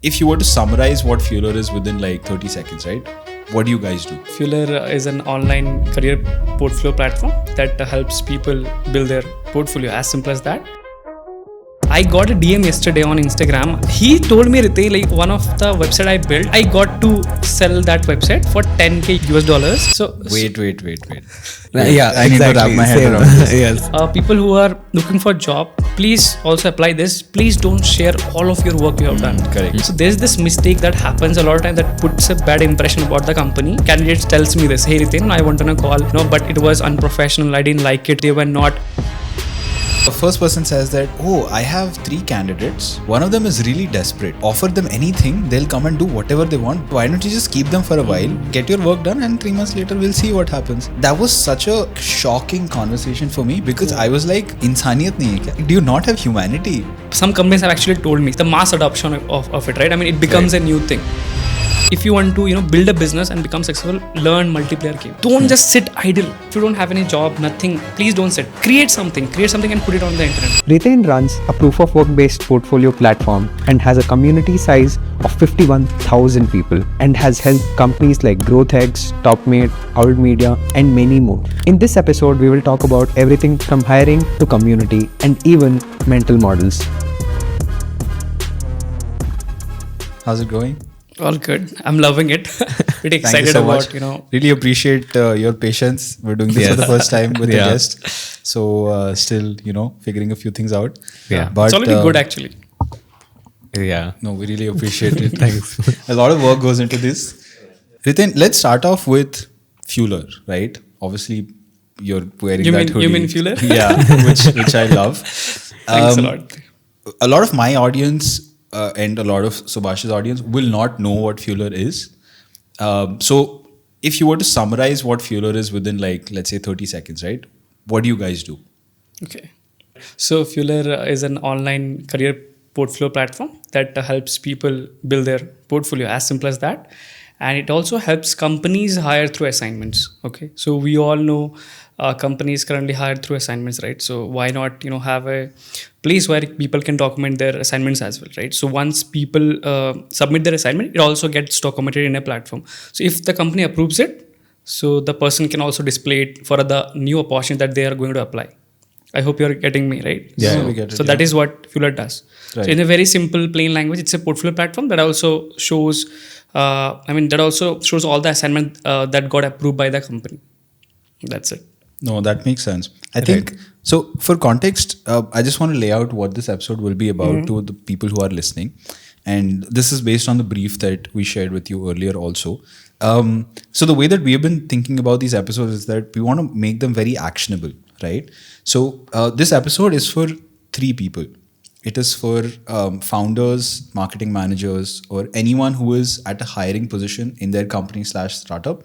If you were to summarize what Fueler is within like 30 seconds, right? What do you guys do? Fueler is an online career portfolio platform that helps people build their portfolio. As simple as that. I got a DM yesterday on Instagram. He told me, Riten, like one of the website I built, I got to sell that website for $10,000 US. So Wait. Yeah, I need to wrap my head around this. Yes. People who are looking for a job, please also apply this. Please don't share all of your work you have done. Correct. So there's this mistake that happens a lot of time that puts a bad impression about the company. Candidates tells me this, hey Riten, I went on a call, but it was unprofessional. I didn't like it. They were not. The first person says that, oh, I have 3 candidates. One of them is really desperate. Offer them anything, they'll come and do whatever they want. Why don't you just keep them for a while, get your work done, and 3 months later we'll see what happens. That was such a shocking conversation for me because I was like, insaniyat nahi hai kya? Do you not have humanity? Some companies have actually told me the mass adoption of it, right? I mean, it becomes a new thing. If you want to, build a business and become successful, learn multiplayer game. Don't just sit idle. If you don't have any job, nothing, please don't sit. Create something and put it on the internet. Riten runs a proof of work based portfolio platform and has a community size of 51,000 people and has helped companies like GrowthX, TopMate, Owl Media, and many more. In this episode, we will talk about everything from hiring to community and even mental models. How's it going? All good. I'm loving it. Pretty excited so about, much. Really appreciate your patience. We're doing this for the first time with a guest. So still, figuring a few things out. Yeah. But it's already good actually. Yeah. No, we really appreciate it. Thanks. A lot of work goes into this. Riten, let's start off with Fueler, right? Obviously, you're wearing that hoodie. You mean Fueler? Yeah, which I love. Thanks a lot. A lot of my audience and a lot of Subhash's audience will not know what Fueler is. So if you were to summarize what Fueler is within like, let's say 30 seconds, right? What do you guys do? Okay. So Fueler is an online career portfolio platform that helps people build their portfolio. As simple as that. And it also helps companies hire through assignments. Okay. So we all know companies currently hire through assignments, right? So why not, have a place where people can document their assignments as well, right? So once people submit their assignment, it also gets documented in a platform. So if the company approves it, so the person can also display it for the new opportunity that they are going to apply. I hope you're getting me, right? Yeah, we get it. So that is what Fueler does. Right. So in a very simple, plain language, it's a portfolio platform that also shows, all the assignment that got approved by the company. That's it. No, that makes sense. I think, so for context, I just want to lay out what this episode will be about to the people who are listening. And this is based on the brief that we shared with you earlier also. So the way that we have been thinking about these episodes is that we want to make them very actionable, right? So this episode is for 3 people. It is for founders, marketing managers, or anyone who is at a hiring position in their company / startup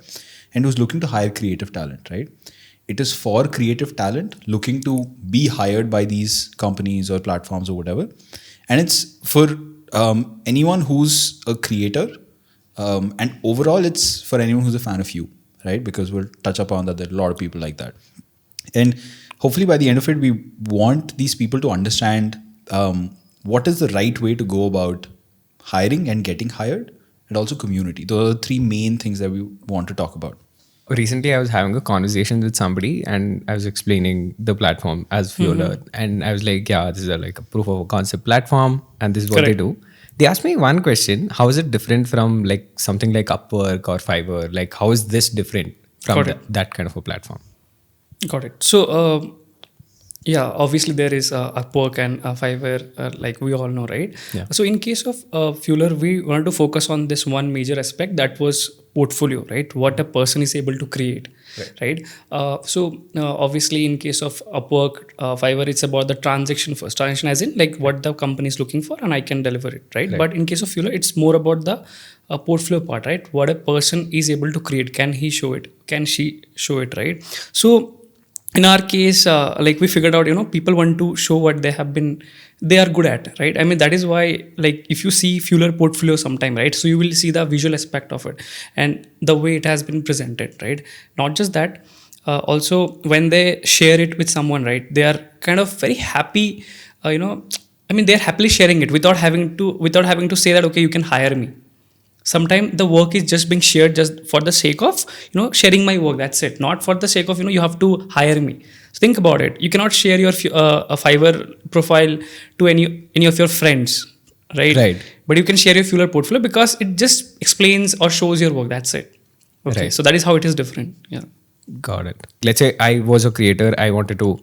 and who's looking to hire creative talent, right? It is for creative talent looking to be hired by these companies or platforms or whatever. And it's for anyone who's a creator. And overall, it's for anyone who's a fan of you, right? Because we'll touch upon that. There are a lot of people like that. And hopefully by the end of it, we want these people to understand what is the right way to go about hiring and getting hired, and also community. Those are the 3 main things that we want to talk about. Recently, I was having a conversation with somebody and I was explaining the platform as Fueler. And I was like, yeah, this is like a proof of a concept platform and this is what they do. They asked me one question, how is it different from like something like Upwork or Fiverr? Like how is this different from that kind of a platform? Got it. So, obviously there is Upwork and Fiverr, like we all know, right? Yeah. So in case of Fueler, we wanted to focus on this one major aspect that was portfolio, right? What a person is able to create, right? Obviously in case of Upwork, Fiverr, it's about the transaction first. Transaction as in like what the company is looking for and I can deliver it, right? But in case of Fueler, it's more about the portfolio part, right? What a person is able to create. Can he show it? Can she show it, right? So in our case, like we figured out, people want to show what they are good at, right? I mean, that is why, like, if you see Fueler portfolio sometime, right? So you will see the visual aspect of it and the way it has been presented, right? Not just that, also when they share it with someone, right? They are kind of very happy, they're happily sharing it without having to say that, okay, you can hire me. Sometimes the work is just being shared just for the sake of, sharing my work. That's it. Not for the sake of, you have to hire me. So think about it. You cannot share your a Fiverr profile to any of your friends, right? Right. But you can share your Fueler portfolio because it just explains or shows your work. That's it. Okay. Right. So that is how it is different. Yeah. Got it. Let's say I was a creator. I wanted to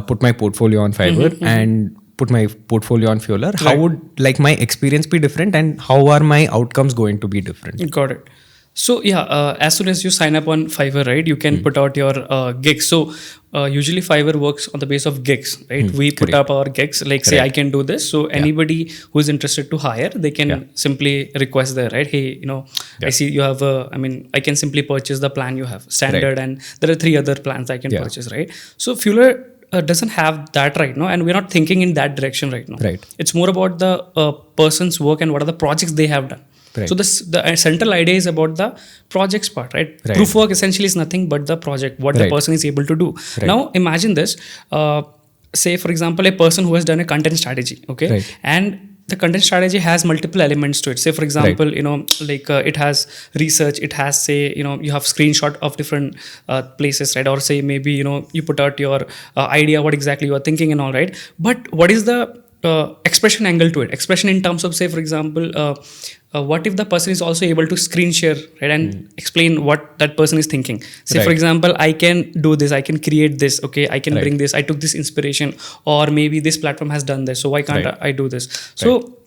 put my portfolio on Fiverr and put my portfolio on Fueler. How would my experience be different, and how are my outcomes going to be different? Got it. So yeah, as soon as you sign up on Fiverr, right, you can put out your gigs. So usually Fiverr works on the base of gigs, right? We put up our gigs, like say I can do this. So anybody who is interested to hire, they can simply request there, right? Hey, I see you have I can simply purchase the plan you have, standard, and there are 3 other plans I can purchase, right? So Fueler doesn't have that right now, and we're not thinking in that direction right now. Right. It's more about the person's work and what are the projects they have done. Right. So the central idea is about the projects part, right? Proof work essentially is nothing but the project, what the person is able to do. Now imagine this, say for example, a person who has done a content strategy, okay? And the content strategy has multiple elements to it. Say for example, it has research, it has you have screenshot of different places, right? Or say maybe, you put out your idea, what exactly you are thinking and all, right? But what is the expression angle to it? Expression in terms of, say for example, what if the person is also able to screen share, right, and explain what that person is thinking? Say for example, I can do this, I can create this, okay, I can bring this, I took this inspiration, or maybe this platform has done this, so why can't I do this? So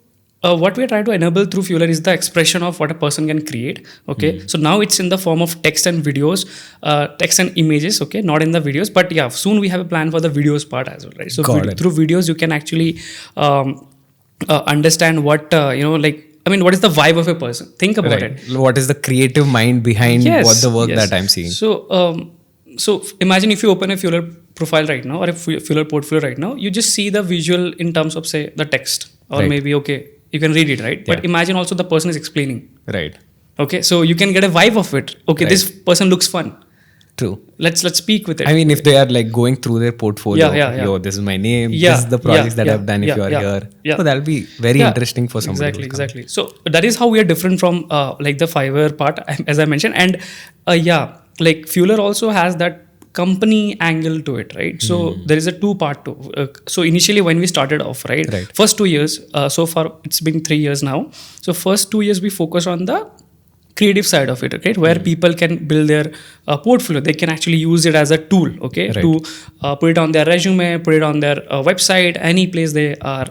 what we are trying to enable through Fueler is the expression of what a person can create, okay? So now it's in the form of text and videos, text and images, okay, not in the videos, but yeah, soon we have a plan for the videos part as well, right? So through videos you can actually understand what what is the vibe of a person. Think about it. What is the creative mind behind what the work that I'm seeing? So imagine if you open a Fueler profile right now or a Fueler portfolio right now, you just see the visual in terms of, say, the text, or maybe, okay, you can read it, right? But imagine also the person is explaining. Right. Okay, so you can get a vibe of it. Okay, this person looks fun. True. Let's speak with it. I mean, if they are going through their portfolio, yo, this is my name, this is the projects that I've done if you are here. So that'll be very interesting for somebody. Exactly. So that is how we are different from the Fiverr part, as I mentioned. And Fueler also has that company angle to it, right? So there is a 2-part to. So initially when we started off, right? First 2 years, so far it's been 3 years now. So first 2 years we focus on the creative side of it, okay, where people can build their portfolio. They can actually use it as a tool, okay, to put it on their resume, put it on their website, any place they are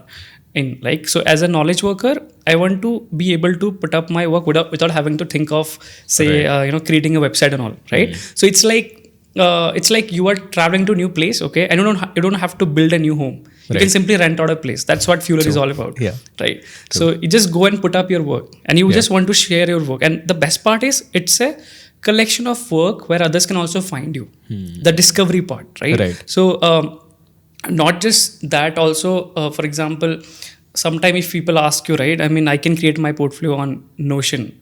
in. So as a knowledge worker, I want to be able to put up my work without having to think of, say, creating a website and all, right? So it's like you are traveling to a new place, okay, and you don't have to build a new home. You can simply rent out a place. That's what Fueler is all about. Right. So you just go and put up your work, and you just want to share your work. And the best part is it's a collection of work where others can also find you. The discovery part, right? So not just that, also, for example, sometime if people ask you, right, I can create my portfolio on Notion,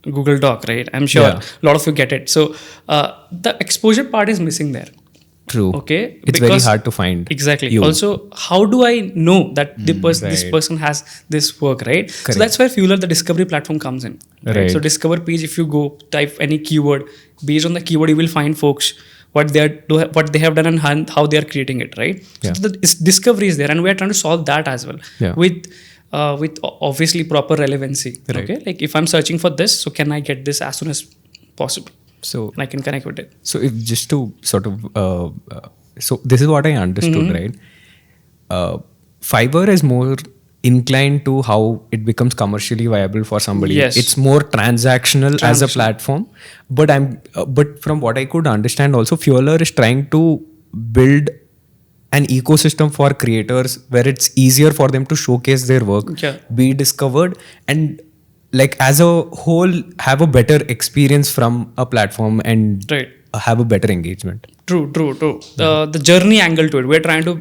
Google Doc, right? I'm sure a lot of you get it. So the exposure part is missing there. True. Okay. It's very hard to find. Exactly. You. Also, how do I know that this person has this work, right? Correct. So that's where Fueler, the discovery platform, comes in. Right? So discover page, if you go type any keyword, based on the keyword, you will find folks what they have done and how they are creating it, right? So the discovery is there, and we are trying to solve that as well with obviously proper relevancy. Okay. Like if I'm searching for this, so can I get this as soon as possible? So I can connect with it. So if just to sort of, so this is what I understood, right? Fiverr is more inclined to how it becomes commercially viable for somebody. Yes. It's more transactional as a platform. But from what I could understand, also Fueler is trying to build an ecosystem for creators where it's easier for them to showcase their work, be discovered, and as a whole have a better experience from a platform and have a better engagement. True. The journey angle to it, we're trying to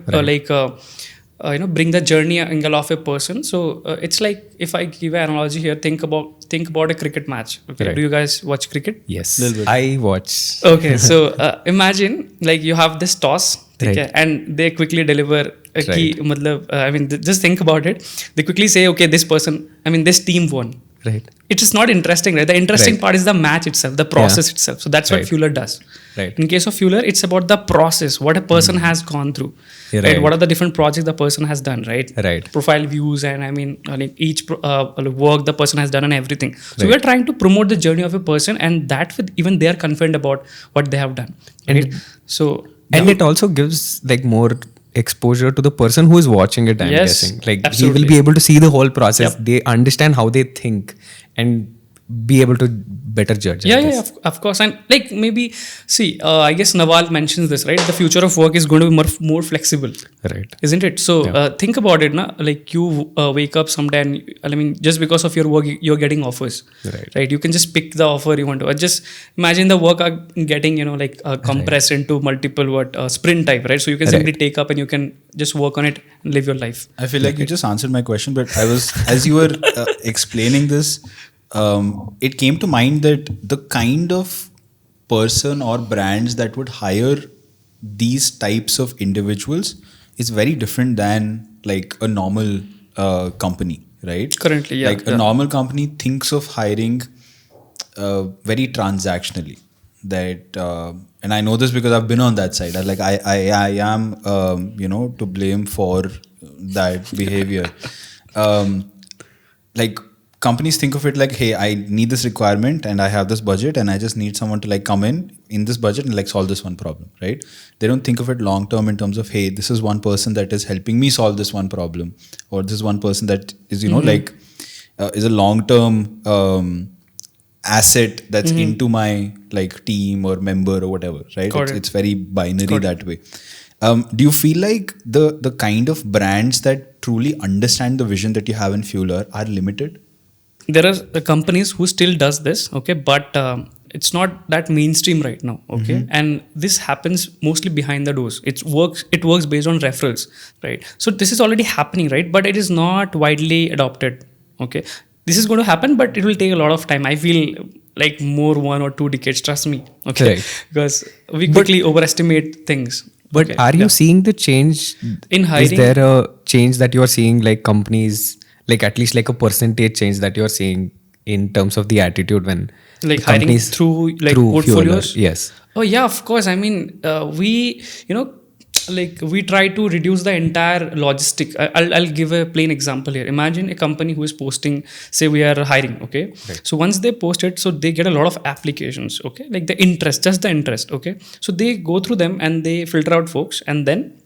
bring the journey angle of a person. So it's like, if I give an analogy here, think about a cricket match. Okay, do you guys watch cricket? Yes, I watch. Okay, so imagine you have this toss Right. Okay? And they quickly deliver a key. Just think about it. They quickly say, okay, this team won. Right. It is not interesting, right? The interesting Right. part is the match itself, the process itself. So that's what Right. Fueler does. Right. In case of Fueler, it's about the process, what a person has gone through. Yeah, Right. right. What are the different projects the person has done, right? Right. Profile views and each work the person has done and everything. So Right. we are trying to promote the journey of a person, and that with even they are confident about what they have done. Right. And it also gives like more exposure to the person who is watching it, I'm Yes, guessing. Like he absolutely. will be able to see the whole process. Yep. They understand how they think and be able to better judge. I guess. Of course. And like maybe, see, I guess Nawal mentions this, right? The future of work is going to be more flexible. Right. Isn't it? So think about it, na? Like you wake up someday and just because of your work, you're getting offers, right? You can just pick the offer you want to. Just imagine the work are getting, compressed into multiple sprint type, right? So you can simply take up and you can just work on it and live your life. I feel like you just answered my question, but I was, as you were explaining this, it came to mind that the kind of person or brands that would hire these types of individuals is very different than like a normal company, right? Currently, yeah. Like a normal company thinks of hiring very transactionally. That and I know this because I've been on that side. I am to blame for that behavior. Like companies think of it like, hey, I need this requirement and I have this budget and I just need someone to like come in this budget and like solve this one problem, right? They don't think of it long term in terms of, hey, this is one person that is helping me solve this one problem, or this is one person that is is a long term asset that's into my like team or member or whatever, right? It's very binary that way. Do you feel like the kind of brands that truly understand the vision that you have in Fueler are limited? There are the companies who still does this, okay, but it's not that mainstream right now, okay, and this happens mostly behind the doors. It works based on referrals, right? So this is already happening, right? But it is not widely adopted, okay. This is going to happen, but it will take a lot of time. I feel like more 1 or 2 decades, trust me, okay, because we quickly overestimate things. But are you seeing the change in hiring? Is there a change that you are seeing, like companies, like at least like a percentage change that you are seeing in terms of the attitude when like hiring through portfolios? Fueler, yes. Oh yeah, of course. I mean, we we try to reduce the entire logistic. I'll give a plain example here. Imagine a company who is posting, say we are hiring, okay? Right. So once they post it, so they get a lot of applications, okay? Like just the interest, okay? So they go through them and they filter out folks, and then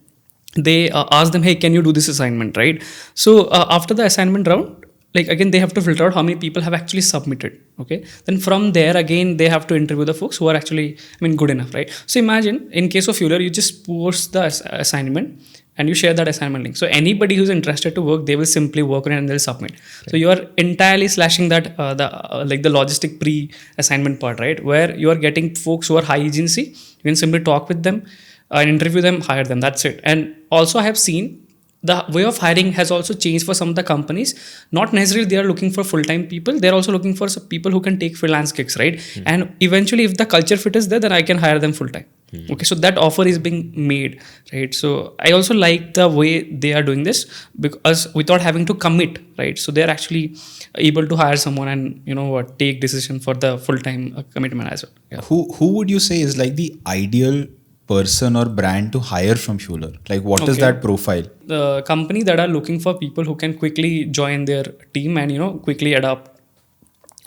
they ask them, hey, can you do this assignment, right? So after the assignment round, like again, they have to filter out how many people have actually submitted, okay? Then from there, again, they have to interview the folks who are actually, good enough, right? So imagine, in case of Fueler, you just post the assignment and you share that assignment link. So anybody who's interested to work, they will simply work on it and they'll submit. Right. So you are entirely slashing that, the logistic pre-assignment part, right? Where you are getting folks who are high agency, you can simply talk with them, interview them, hire them, that's it. And also I have seen the way of hiring has also changed for some of the companies. Not necessarily they are looking for full-time people. They're also looking for some people who can take freelance gigs, right? And eventually if the culture fit is there, then I can hire them full-time. Okay, so that offer is being made, right? So I also like the way they are doing this, because without having to commit, right? So they're actually able to hire someone and take decision for the full-time commitment as well. Yeah. Who would you say is like the ideal person or brand to hire from Fueler? Like what is that profile? The company that are looking for people who can quickly join their team and quickly adapt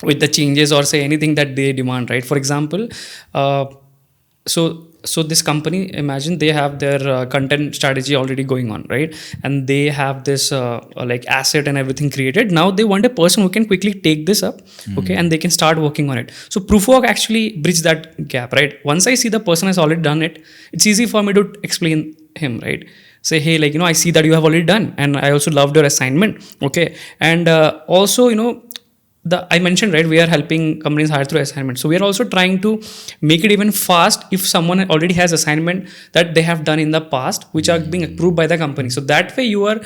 with the changes or say anything that they demand, right? For example, so this company, imagine they have their content strategy already going on, right? And they have this like asset and everything created. Now they want a person who can quickly take this up, okay, and they can start working on it. So proof work actually bridge that gap, right? Once I see the person has already done it, it's easy for me to explain him, right? Say, hey, I see that you have already done, and I also loved your assignment, okay? And also, I mentioned, right, we are helping companies hire through assignment. So we are also trying to make it even fast if someone already has assignment that they have done in the past, which are being approved by the company. So that way you are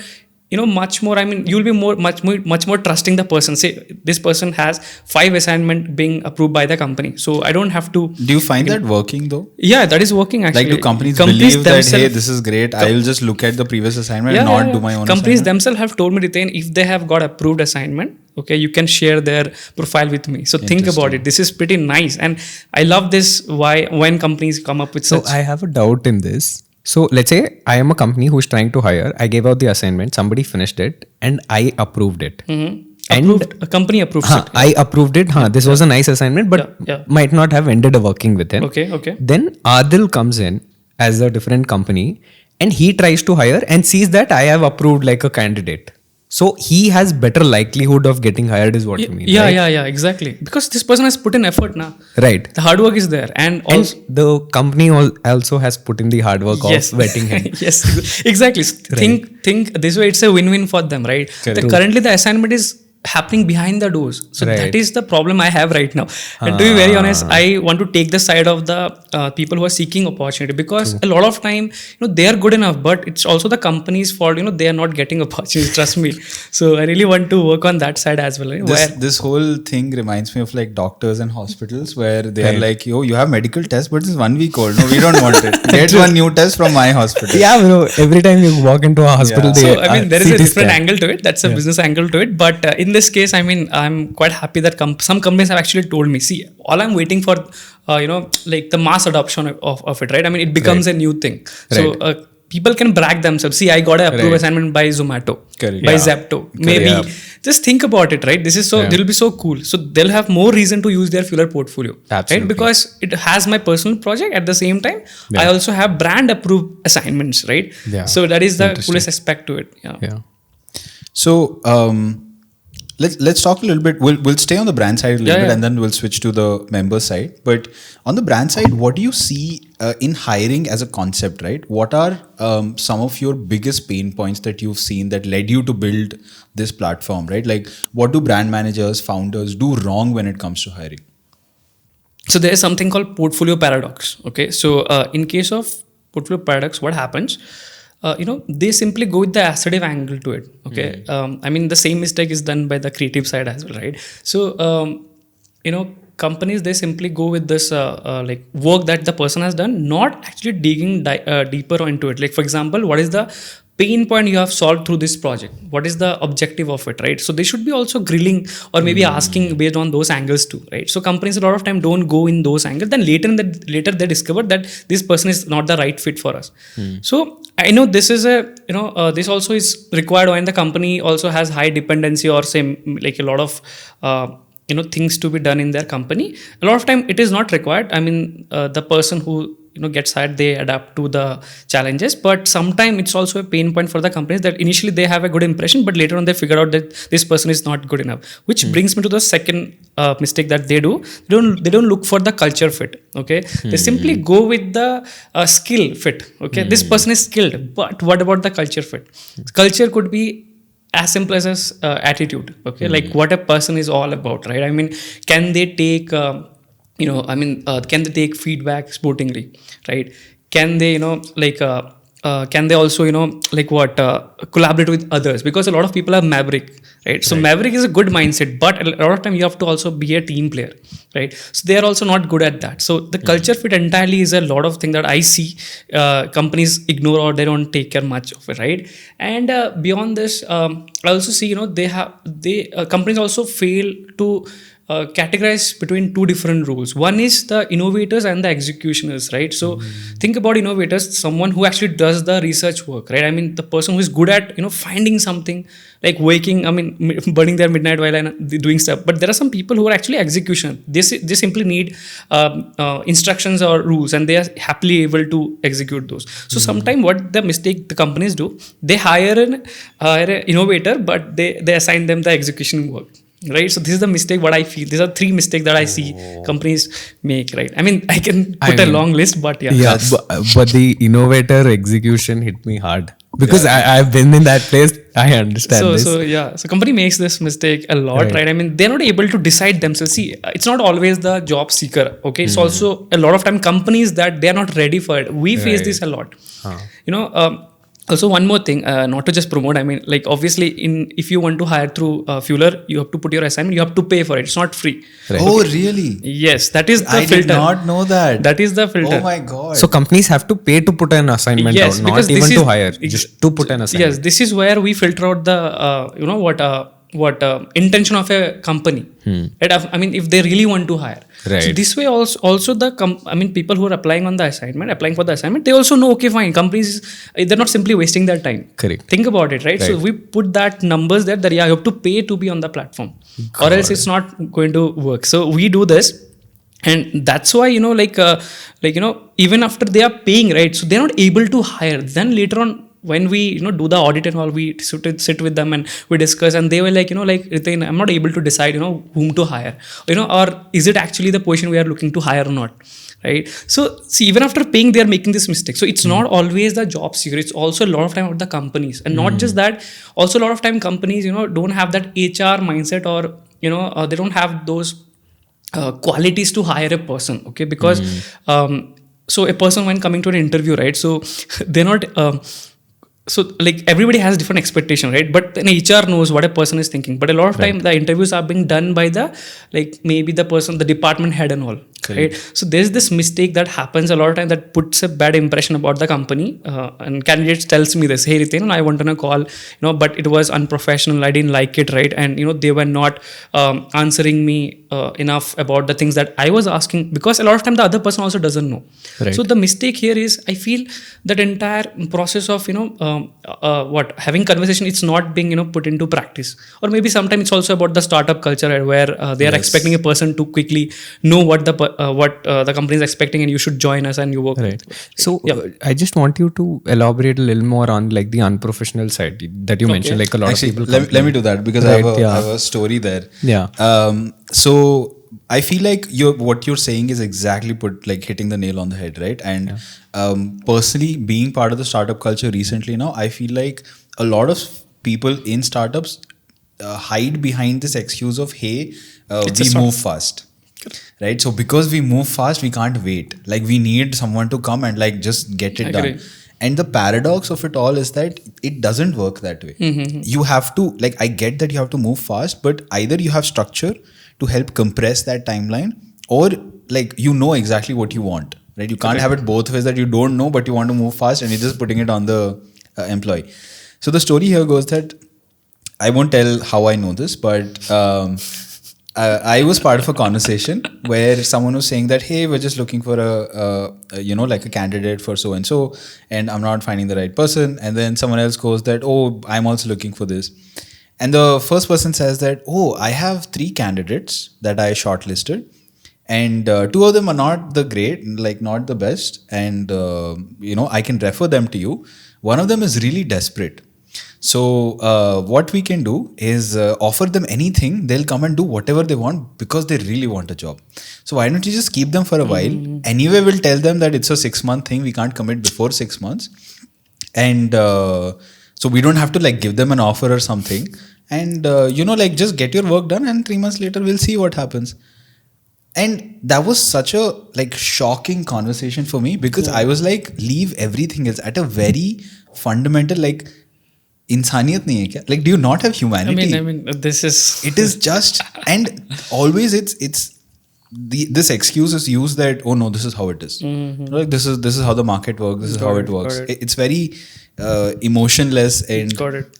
much more, I mean, you'll be much more trusting the person. Say this person has 5 assignment being approved by the company, so I don't have to. Do you find that working though? Yeah, that is working actually. Like, do companies believe that, hey, this is great, I will just look at the previous assignment and not do my own companies assignment? themselves have told me, Riten, if they have got approved assignment, okay, you can share their profile with me. So think about it. This is pretty nice, and I love this. Why when companies come up with So such. I have a doubt in this. So let's say I am a company who's trying to hire. I gave out the assignment, somebody finished it, and I approved it. Approved, a company approves it. I approved it. This was a nice assignment, but might not have ended up working with him. Okay. Then Adil comes in as a different company, and he tries to hire and sees that I have approved like a candidate. So he has better likelihood of getting hired, is what you mean. Yeah, right? yeah, exactly. Because this person has put in effort now. Right. The hard work is there, and also the company also has put in the hard work of vetting him. Yes, exactly. Think this way. It's a win-win for them, right? Currently, the assignment is happening behind the doors, so that is the problem I have right now. And to be very honest, I want to take the side of the people who are seeking opportunity, because a lot of time, they are good enough, but it's also the company's fault. They are not getting opportunities. Trust me. So I really want to work on that side as well. This whole thing reminds me of like doctors and hospitals where they are like, yo, you have medical test, but it's 1 week old. No, we don't want it. Get one new test from my hospital. Yeah, bro. Every time you walk into a hospital, so I mean, there is a different angle to it. That's a business angle to it. But in this case, I mean, I'm quite happy that some companies have actually told me, see, all I'm waiting for, like the mass adoption of it, right? I mean, it becomes a new thing. So people can brag themselves. See, I got an approved assignment by Zomato, by Zepto. Maybe just think about it, right? This is so, they'll be so cool. So they'll have more reason to use their Fueler portfolio, right? Because it has my personal project. At the same time, I also have brand approved assignments, right? Yeah. So that is the coolest aspect to it. Yeah. So, let's talk a little bit. We'll stay on the brand side a little bit, and then we'll switch to the member side. But on the brand side, what do you see in hiring as a concept, right? What are some of your biggest pain points that you've seen that led you to build this platform, right? Like, what do brand managers, founders do wrong when it comes to hiring? So there is something called portfolio paradox. Okay, so in case of portfolio paradox, what happens? They simply go with the assertive angle to it. Okay, I mean, the same mistake is done by the creative side as well, right? So companies, they simply go with this like work that the person has done, not actually digging deeper into it. Like, for example, what is the pain point you have solved through this project? What is the objective of it, right? So they should be also grilling or maybe asking based on those angles too, right? So companies a lot of time don't go in those angles. Then later they discover that this person is not the right fit for us. So I know this is this also is required when the company also has high dependency or say like a lot of things to be done in their company. A lot of time it is not required. I mean, the person who gets hired, they adapt to the challenges, but sometimes it's also a pain point for the companies that initially they have a good impression, but later on they figure out that this person is not good enough, which brings me to the second mistake that they do. They don't look for the culture fit. Okay, they simply go with the skill fit. Okay, this person is skilled, but what about the culture fit? Culture could be as simple as attitude. Okay, like what a person is all about, right? I mean, can they take can they take feedback sportingly, right? Can they can they also collaborate with others? Because a lot of people are maverick, right? So maverick is a good mindset, but a lot of time you have to also be a team player, right? So they are also not good at that. So the culture fit entirely is a lot of thing that I see companies ignore or they don't take care much of it, right? And beyond this, I also see companies also fail to categorize between two different roles. One is the innovators and the executioners, right? So think about innovators, someone who actually does the research work, right? I mean, the person who is good at finding something, like burning their midnight while and doing stuff. But there are some people who are actually execution. They simply need instructions or rules, and they are happily able to execute those. So sometimes what the mistake the companies do, they hire an innovator, but they assign them the execution work. Right, so this is the mistake what I feel. These are 3 mistakes that I see companies make. Right, I mean, I can put a long list, but yeah. But the innovator execution hit me hard because I've been in that place. I understand this. So company makes this mistake a lot, right? I mean, they're not able to decide themselves. See, it's not always the job seeker. Okay, it's also a lot of time companies that they are not ready for it. We face this a lot. Also, one more thing, not to just promote. I mean, like obviously, if you want to hire through Fueler, you have to put your assignment. You have to pay for it. It's not free. Oh, really? Yes, that is the I filter. did not know that. That is the filter. Oh my god. So companies have to pay to put an assignment Yes, out, because not this even to is- hire, just to put an assignment. Yes, this is where we filter out the intention of a company. Right? I mean, if they really want to hire. Right. So this way also people who are applying for the assignment, they also know, okay, fine, companies, they're not simply wasting their time. Correct. Think about it, right? So Right. we put that numbers there that, yeah, you have to pay to be on the platform, or else it's not going to work. So we do this. And that's why, even after they are paying, right? So they're not able to hire. Then later on, when we, do the audit and all, we sit with them and we discuss, and they were like, Riten, I'm not able to decide, whom to hire, or is it actually the position we are looking to hire or not, right? So see, even after paying, they are making this mistake. So it's not always the job seeker. It's also a lot of time about the companies, and not just that. Also, a lot of time companies, don't have that HR mindset, or they don't have those qualities to hire a person. Okay, because so a person when coming to an interview, right? So they're not. So like everybody has different expectation, right? But an HR knows what a person is thinking. But a lot of time the interviews are being done by maybe the person, the department head and all. Right? So there's this mistake that happens a lot of time that puts a bad impression about the company. And candidates tells me this, hey Riten, I went on a call, but it was unprofessional. I didn't like it, right? And they were not answering me enough about the things that I was asking, because a lot of time the other person also doesn't know. Right. So the mistake here is, I feel that entire process of having conversation, it's not being put into practice. Or maybe sometimes it's also about the startup culture, where they are expecting a person to quickly know what the company is expecting, and you should join us and you work. Right. So I just want you to elaborate a little more on like the unprofessional side that you mentioned. Like a lot Actually, of people. let me do that, because I have a story there. Yeah. So I feel like what you're saying is exactly hitting the nail on the head, right? And personally, being part of the startup culture recently now, I feel like a lot of people in startups hide behind this excuse of, hey, we move fast. Right? So because we move fast, we can't wait. Like we need someone to come and just get it done. And the paradox of it all is that it doesn't work that way. You have to, I get that you have to move fast, but either you have structure to help compress that timeline, or exactly what you want, right? You can't have it both ways, that you don't know but you want to move fast and you're just putting it on the employee. So the story here goes that, I won't tell how I know this, but I was part of a conversation where someone was saying that, hey, we're just looking for a candidate for so and so, and I'm not finding the right person. And then someone else goes that, oh, I'm also looking for this. And the first person says that, oh, I have 3 candidates that I shortlisted, and 2 of them are not the great, not the best, and I can refer them to you. One of them is really desperate. So what we can do is offer them anything. They'll come and do whatever they want because they really want a job. So why don't you just keep them for a while? Anyway, we'll tell them that it's a 6-month thing. We can't commit before 6 months. And so we don't have to give them an offer or something. And, just get your work done, and 3 months later, we'll see what happens. And that was such a shocking conversation for me, because I was leave everything else at a very fundamental, insaniyat nahi hai kya? Do you not have humanity? I mean, this is... It is just, and always it's this excuse is used that, oh no, this is how it is. This is how the market works. This is how it works. It's very emotionless and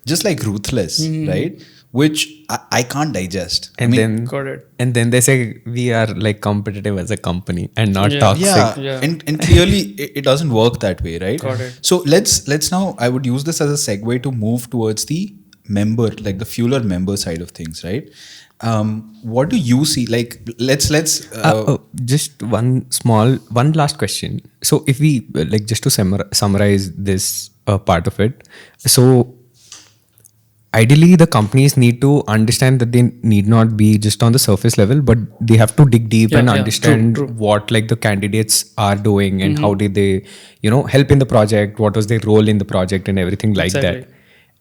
just ruthless, right? Which I can't digest. And then they say we are competitive as a company and not toxic. Yeah. And clearly it doesn't work that way, right? So let's now, I would use this as a segue to move towards the member, the Fueler member side of things, right? What do you see? Let's just one last question. So if we just to summarize this part of it, so ideally the companies need to understand that they need not be just on the surface level, but they have to dig deep and understand what the candidates are doing, and how did they help in the project, what was their role in the project, and everything that.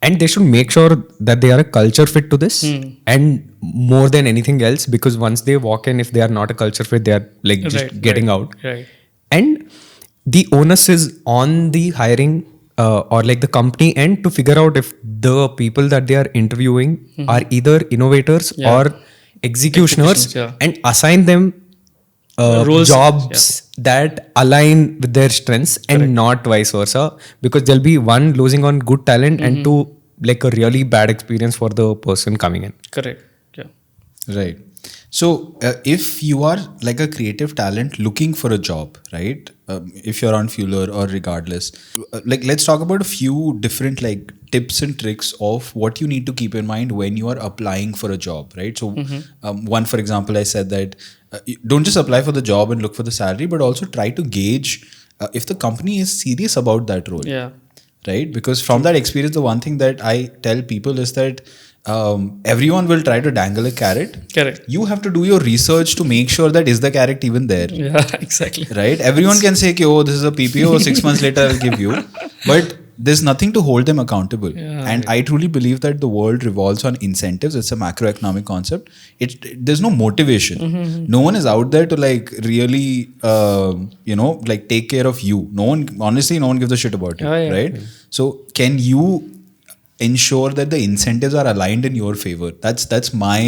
And they should make sure that they are a culture fit to this, and more than anything else, because once they walk in, if they are not a culture fit, they are just getting out. Right. And the onus is on the hiring or like the company end to figure out if the people that they are interviewing are either innovators or executioners, yeah. and assign them Roles, jobs that align with their strengths and not vice versa, because there'll be one losing on good talent and two like a really bad experience for the person coming in. Correct. Yeah. Right. So, if you are like a creative talent looking for a job, right? If you're on Fueler or regardless, like let's talk about a few different like tips and tricks of what you need to keep in mind when you are applying for a job, right? So, one, for example, I said that don't just apply for the job and look for the salary, but also try to gauge if the company is serious about that role. Yeah. Right? Because from that experience, the one thing that I tell people is that everyone will try to dangle a carrot. Correct. You have to do your research to make sure that is the carrot even there. Yeah, exactly. Right? Everyone can say, oh, this is a PPO, 6 months later I'll give you. But there's nothing to hold them accountable. And I truly believe that the world revolves on incentives. It's a macroeconomic concept. There's no motivation. No one is out there to like really, like take care of you. No one gives a shit about you. Right? So can you ensure that the incentives are aligned in your favor? That's my,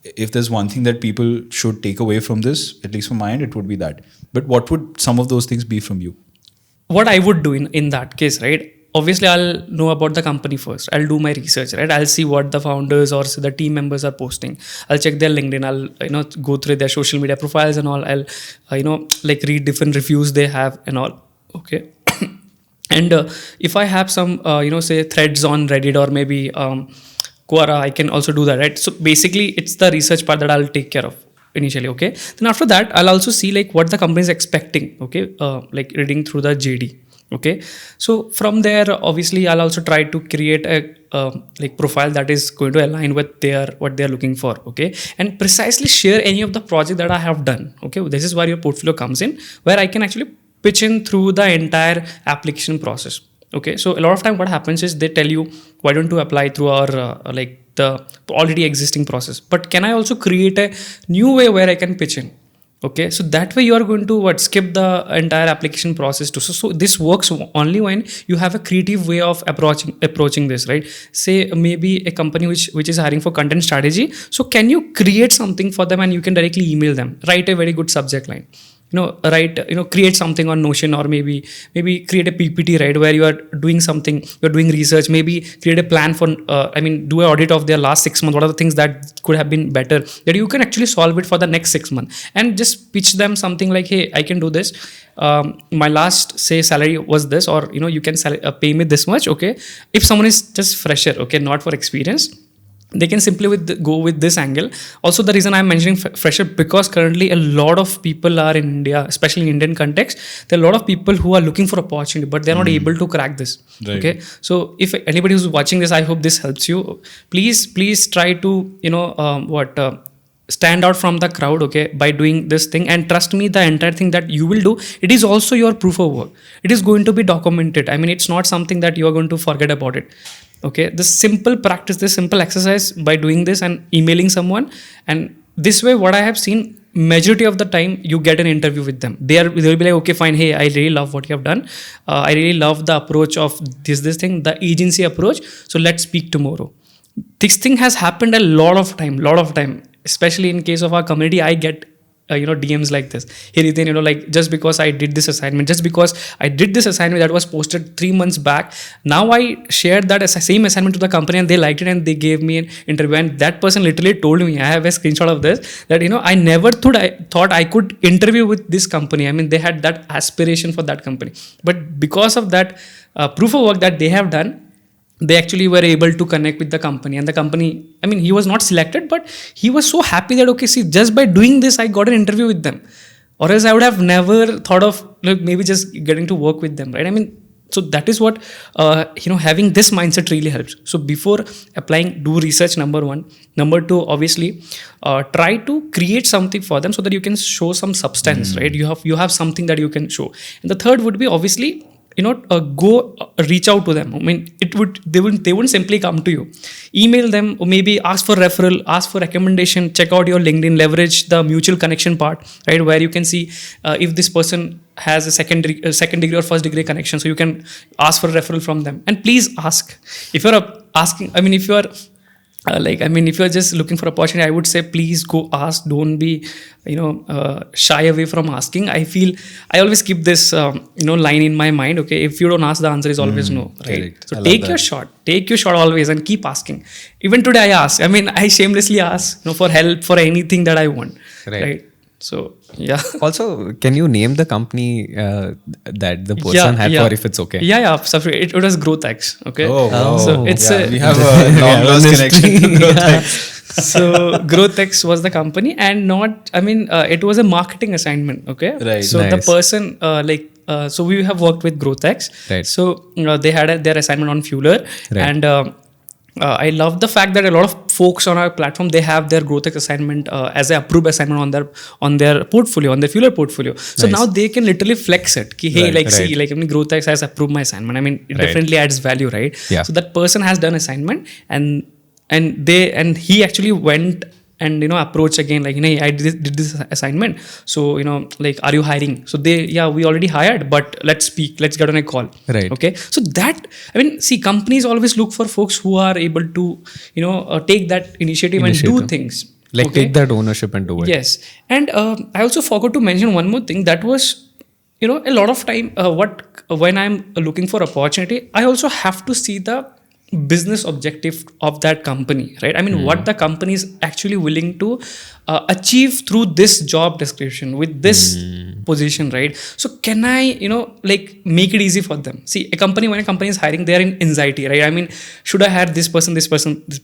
if there's one thing that people should take away from this, at least from my end, it would be that. But what would some of those things be from you? What I would do in that case, right? Obviously, I'll know about the company first. I'll do my research, right? I'll see what the founders or the team members are posting. I'll check their LinkedIn. I'll go through their social media profiles and all. I'll like read different reviews they have and all. Okay. And if I have some say threads on Reddit or maybe Quora, I can also do that, right? So basically, it's the research part that I'll take care of initially. Okay. Then after that, I'll also see like what the company is expecting. Okay. Like reading through the JD. Okay. So from there, obviously, I'll also try to create a like profile that is going to align with what they're looking for. Okay. And precisely share any of the project that I have done. Okay. This is where your portfolio comes in, where I can actually pitch in through the entire application process. Okay. So a lot of time what happens is they tell you, why don't you apply through our like the already existing process, but can I also create a new way where I can pitch in? Okay, so that way you are going to skip the entire application process too. So this works only when you have a creative way of approaching this, right? Say maybe a company which is hiring for content strategy. So can you create something for them and you can directly email them, write a very good subject line. Create something on Notion, or maybe create a PPT, right, where you are doing something, you're doing research, maybe create a plan for, do an audit of their last 6 months. What are the things that could have been better that you can actually solve it for the next 6 months, and just pitch them something like, hey, I can do this. My last salary was this, or you can pay me this much. Okay, if someone is just fresher, okay, not for experience, they can simply go with this angle. Also, the reason I'm mentioning fresher, because currently a lot of people are in India, especially in Indian context, there are a lot of people who are looking for opportunity, but they're not able to crack this. Right. Okay. So if anybody who's watching this, I hope this helps you. Please try to, stand out from the crowd, okay, by doing this thing. And trust me, the entire thing that you will do, it is also your proof of work. It is going to be documented. It's not something that you are going to forget about it. Okay, this simple practice, this simple exercise by doing this and emailing someone, and this way, what I have seen, majority of the time you get an interview with them. They'll be like, okay, fine, hey, I really love what you have done. I really love the approach of this thing, the agency approach. So let's speak tomorrow. This thing has happened a lot of time, especially in case of our community. I get DMs like this. Hey Riten, like just because I did this assignment that was posted 3 months back, now I shared that same assignment to the company and they liked it and they gave me an interview, and that person literally told me, I have a screenshot of this, that I never thought I could interview with this company. They had that aspiration for that company, but because of that proof of work that they have done, they actually were able to connect with the company, and the company, he was not selected, but he was so happy that, okay, see, just by doing this, I got an interview with them, or else I would have never thought of maybe just getting to work with them, right? So that is what, having this mindset really helps. So before applying, do research, number one. Number two, obviously, try to create something for them so that you can show some substance, right? You have something that you can show. And the third would be, obviously, go reach out to them. I mean, they wouldn't simply come to you. Email them, or maybe ask for referral, ask for recommendation, check out your LinkedIn, leverage the mutual connection part, right? Where you can see if this person has a second degree or first degree connection. So you can ask for referral from them. And please ask. If you're asking, I mean, if you are if you're just looking for opportunity, I would say please go ask. Don't be, shy away from asking. I always keep this, line in my mind. Okay, if you don't ask, the answer is always no. Right. Correct. So take your shot. Take your shot always and keep asking. Even today, I ask. I mean, I shamelessly ask, for help for anything that I want. Right. So yeah. Also, can you name the company that the person had for, if it's okay? Yeah. It was GrowthX. Okay. Oh, wow. So it's we have a long lost connection to GrowthX. So GrowthX was the company, and it was a marketing assignment. Okay. Right. So the person so we have worked with GrowthX. Right. So their assignment on Fueler, right. and I love the fact that a lot of folks on our platform, they have their GrowthX assignment as an approved assignment on their portfolio, on their Fueler portfolio. So Nice. now they can literally flex it. Ki, hey, Right, see, GrowthX has approved my assignment. I mean, it Right. definitely adds value, right? Yeah. So that person has done assignment, and he actually went and approach again, hey, I did this assignment, so are you hiring? So we already hired, but let's get on a call. Right. Okay, so that, see, companies always look for folks who are able to take that initiative and do things, take that ownership and do it. Yes. And I also forgot to mention one more thing. That was, a lot of time when I'm looking for opportunity, I also have to see the business objective of that company, right? I mean, what the company is actually willing to achieve through this job description with this position, right? So can I, make it easy for them? See, when a company is hiring, they are in anxiety, right? I mean, should I hire this person?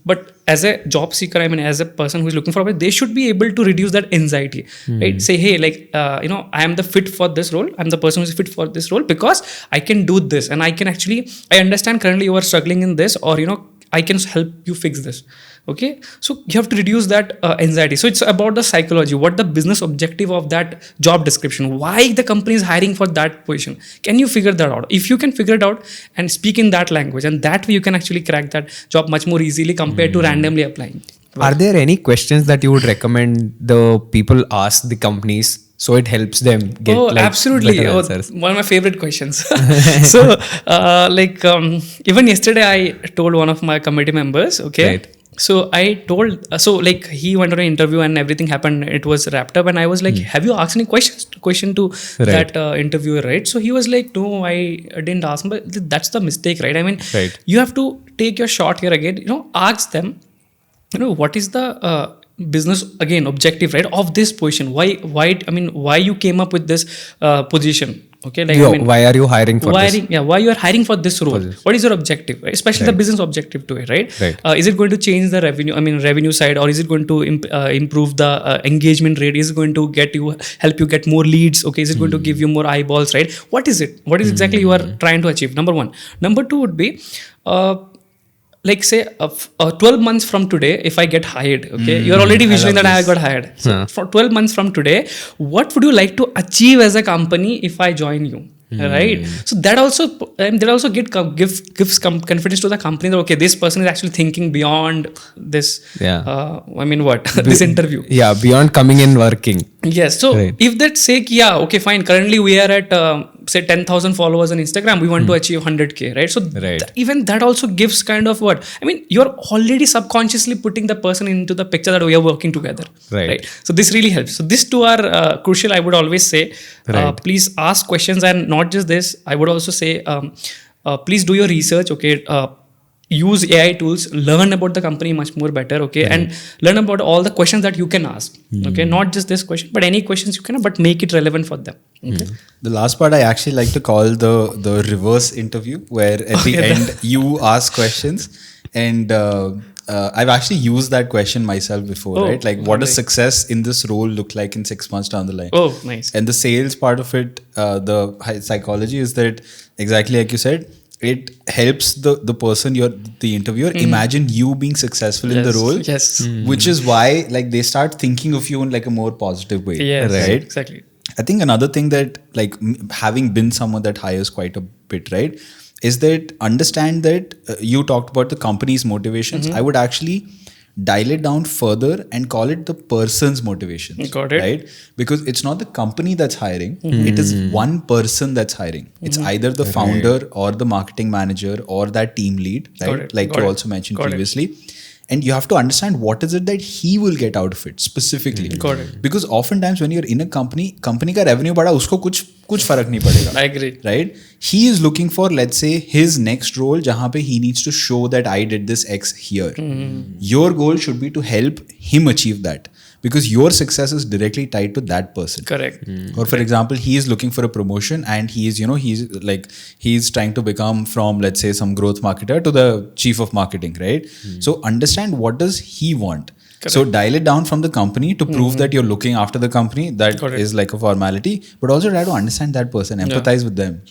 But as a job seeker, as a person who is looking for it, they should be able to reduce that anxiety, right? Say, hey, I am the fit for this role. I'm the person who is fit for this role because I can do this, and I understand currently you are struggling in this, or I can help you fix this. Okay, so you have to reduce that anxiety. So it's about the psychology, what the business objective of that job description, why the company is hiring for that position. Can you figure that out? If you can figure it out and speak in that language, and that way you can actually crack that job much more easily compared to randomly applying. Are there any questions that you would recommend the people ask the companies so it helps them get absolutely better answers? One of my favorite questions. So even yesterday I told one of my committee members, okay, Right. so I told, he went on an interview and everything happened, it was wrapped up, and I was like, have you asked any question to Right. that interviewer, right? So he was like, no, I didn't ask him. But that's the mistake, right? I mean, Right. you have to take your shot here again, ask them, what is the business again objective, right, of this position? Why you came up with this position? Okay, Why are you hiring for this? Why you are hiring for this role? What is your objective, right? Especially the business objective to it, right? Is it going to change the revenue side, or is it going to improve the engagement rate? Is it going to help you get more leads? Okay, is it going to give you more eyeballs, right? What is it? What is exactly you are trying to achieve? Number one. Number two would be, say 12 months from today, if I get hired, okay, you're already visualizing that I got hired. So for 12 months from today, what would you like to achieve as a company if I join you? Right. So that also gives confidence to the company that, okay, this person is actually thinking beyond this. Yeah. This interview. Yeah, beyond coming in working. Yes. So if that say, okay, fine. Currently we are at say 10,000 followers on Instagram. We want to achieve 100K, right? So even that also gives kind of you're already subconsciously putting the person into the picture that we are working together. Right. So this really helps. So these two are crucial. I would always say, please ask questions, and not just this. I would also say, please do your research. Okay. Use AI tools, learn about the company much more better, okay, and learn about all the questions that you can ask, okay, not just this question, but any questions you can, but make it relevant for them. Okay. The last part I actually like to call the reverse interview, where at the end you ask questions, and I've actually used that question myself before, right? Like, what does success in this role look like in 6 months down the line? Oh, nice. And the sales part of it, the psychology is that, exactly like you said, it helps the person, the interviewer, imagine you being successful in the role. Yes. Which is why they start thinking of you in a more positive way. Yes, right? Exactly. I think another thing that, like, having been someone that hires quite a bit, right, is that understand that you talked about the company's motivations. I would actually dial it down further and call it the person's motivations. Got it. Right? Because it's not the company that's hiring, it is one person that's hiring. It's either the founder or the marketing manager or that team lead, right? Like you also mentioned previously. And you have to understand what is it that he will get out of it specifically. Got it. Because oftentimes when you're in a company का revenue बढ़ा उसको कुछ फर्क नहीं पड़ेगा. I agree. Right? He is looking for, let's say, his next role जहाँ पे he needs to show that I did this X here. Your goal should be to help him achieve that. Because your success is directly tied to that person. Correct. Or for example, he is looking for a promotion and he's trying to become from, let's say, some growth marketer to the chief of marketing, right? So understand what does he want. Correct. So dial it down from the company to prove that you're looking after the company. That is like a formality, but also try to understand that person, empathize with them.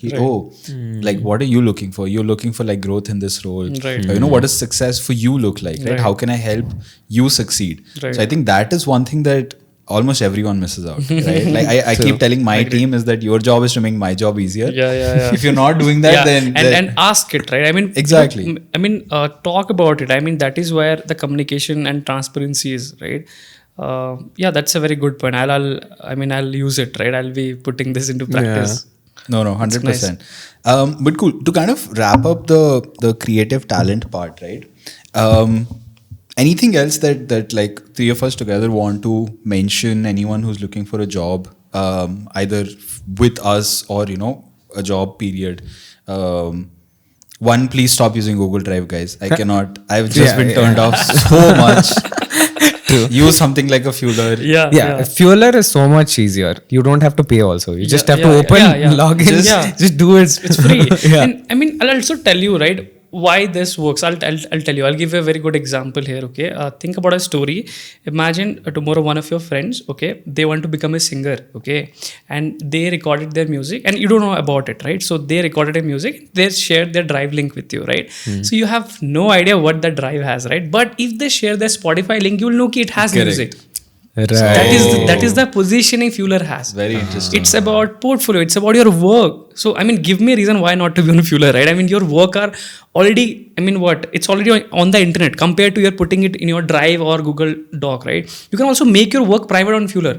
Like, what are you looking for? You're looking for like growth in this role. Right. What does success for you look like? Right? How can I help you succeed? Right. So I think that is one thing that almost everyone misses out, right? Like I keep telling my team is that your job is to make my job easier. Yeah. If you're not doing that, then ask it, right? I mean, exactly. Talk about it. I mean, that is where the communication and transparency is, right? That's a very good point. I'll use it, right? I'll be putting this into practice. No, 100%. But cool. To kind of wrap up the creative talent part, right? Anything else that like three of us together want to mention? Anyone who's looking for a job, either with us or a job period. One, please stop using Google Drive, guys. I cannot. I've just been turned off so much. Use something like a Fueler. Yeah. Fueler is so much easier. You don't have to pay also. You just have to open, log in, just do it. It's free. And I mean, I'll also tell you, right, why this works. I'll tell you. I'll give you a very good example here. Okay, think about a story. Imagine tomorrow one of your friends, okay, they want to become a singer, okay, and they recorded their music, and you don't know about it, right? So they recorded a music, they shared their Drive link with you, right? So you have no idea what the Drive has, right? But if they share their Spotify link, you'll know it has music. Right. So that is the positioning Fueler has. Very interesting. It's about portfolio. It's about your work. So I mean, give me a reason why not to be on Fueler, right? I mean, your work are already. I mean, what? It's already on the internet compared to you're putting it in your Drive or Google Doc, right? You can also make your work private on Fueler.